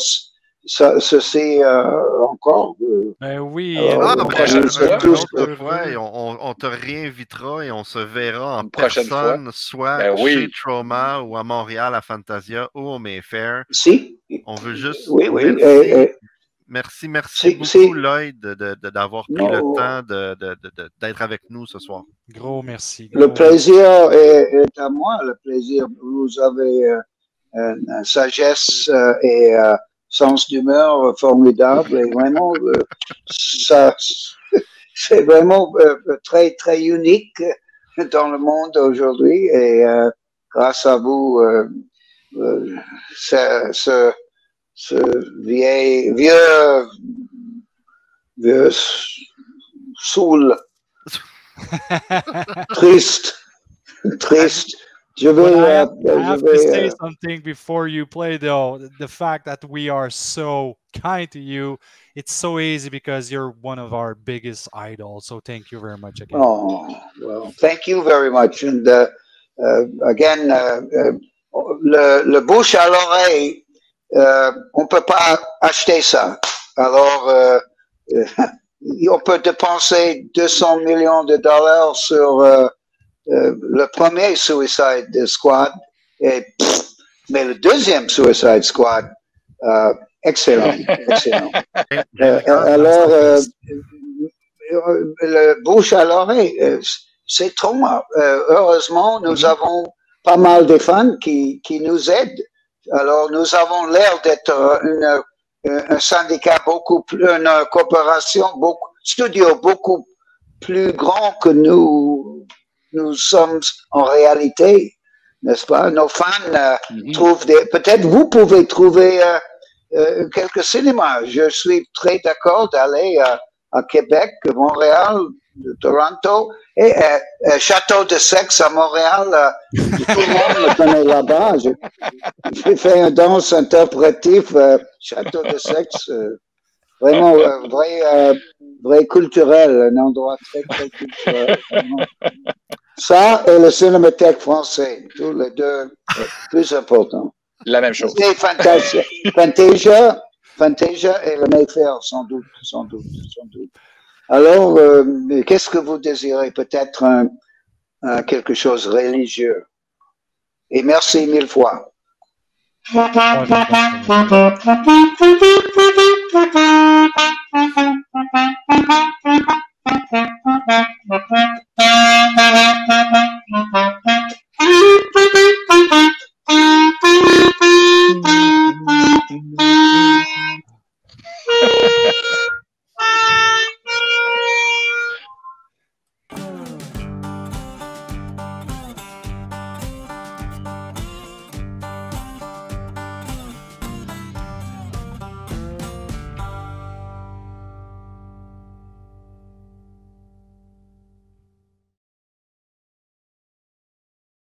ceci encore. Ben oui. On te réinvitera et on se verra en personne, soit chez Trauma ou à Montréal à Fantasia ou au Mayfair. Si. On veut juste. Oui. Merci beaucoup, Lloyd, d'avoir pris le temps d'être avec nous ce soir. Gros merci. Le plaisir est à moi. Le plaisir. Vous avez une sagesse et sens d'humeur formidable. Et vraiment, ça, c'est vraiment très, très unique dans le monde aujourd'hui. Et grâce à vous, ce vieux saoul, triste. I have to say something before you play, though. The fact that we are so kind to you, it's so easy because you're one of our biggest idols. So thank you very much again. Oh, well, thank you very much. And again, le bouche à l'oreille, on peut pas acheter ça. Alors, on peut dépenser $200 millions sur le premier Suicide Squad, mais le deuxième Suicide Squad, excellent. Alors, le bouche à l'oreille, c'est trop. Heureusement, nous avons pas mal de fans qui nous aident. Alors, nous avons l'air d'être un syndicat beaucoup plus, une coopération, studio beaucoup plus grand que nous sommes en réalité, n'est-ce pas? Nos fans trouvent peut-être vous pouvez trouver quelques cinémas. Je suis très d'accord d'aller à Québec, Montréal, Toronto et Château de Sexe à Montréal. Tout le monde me connaît là-bas. J'ai fait un danse interprétif Château de Sexe. Vraiment vrai culturel, un endroit très, très culturel. Ça et le Cinémathèque français, tous les deux plus importants. La même chose. Et Fantasia et le Mayfair, sans doute. Alors, qu'est-ce que vous désirez? Peut-être quelque chose de religieux. Et merci 1000 fois. Thank you.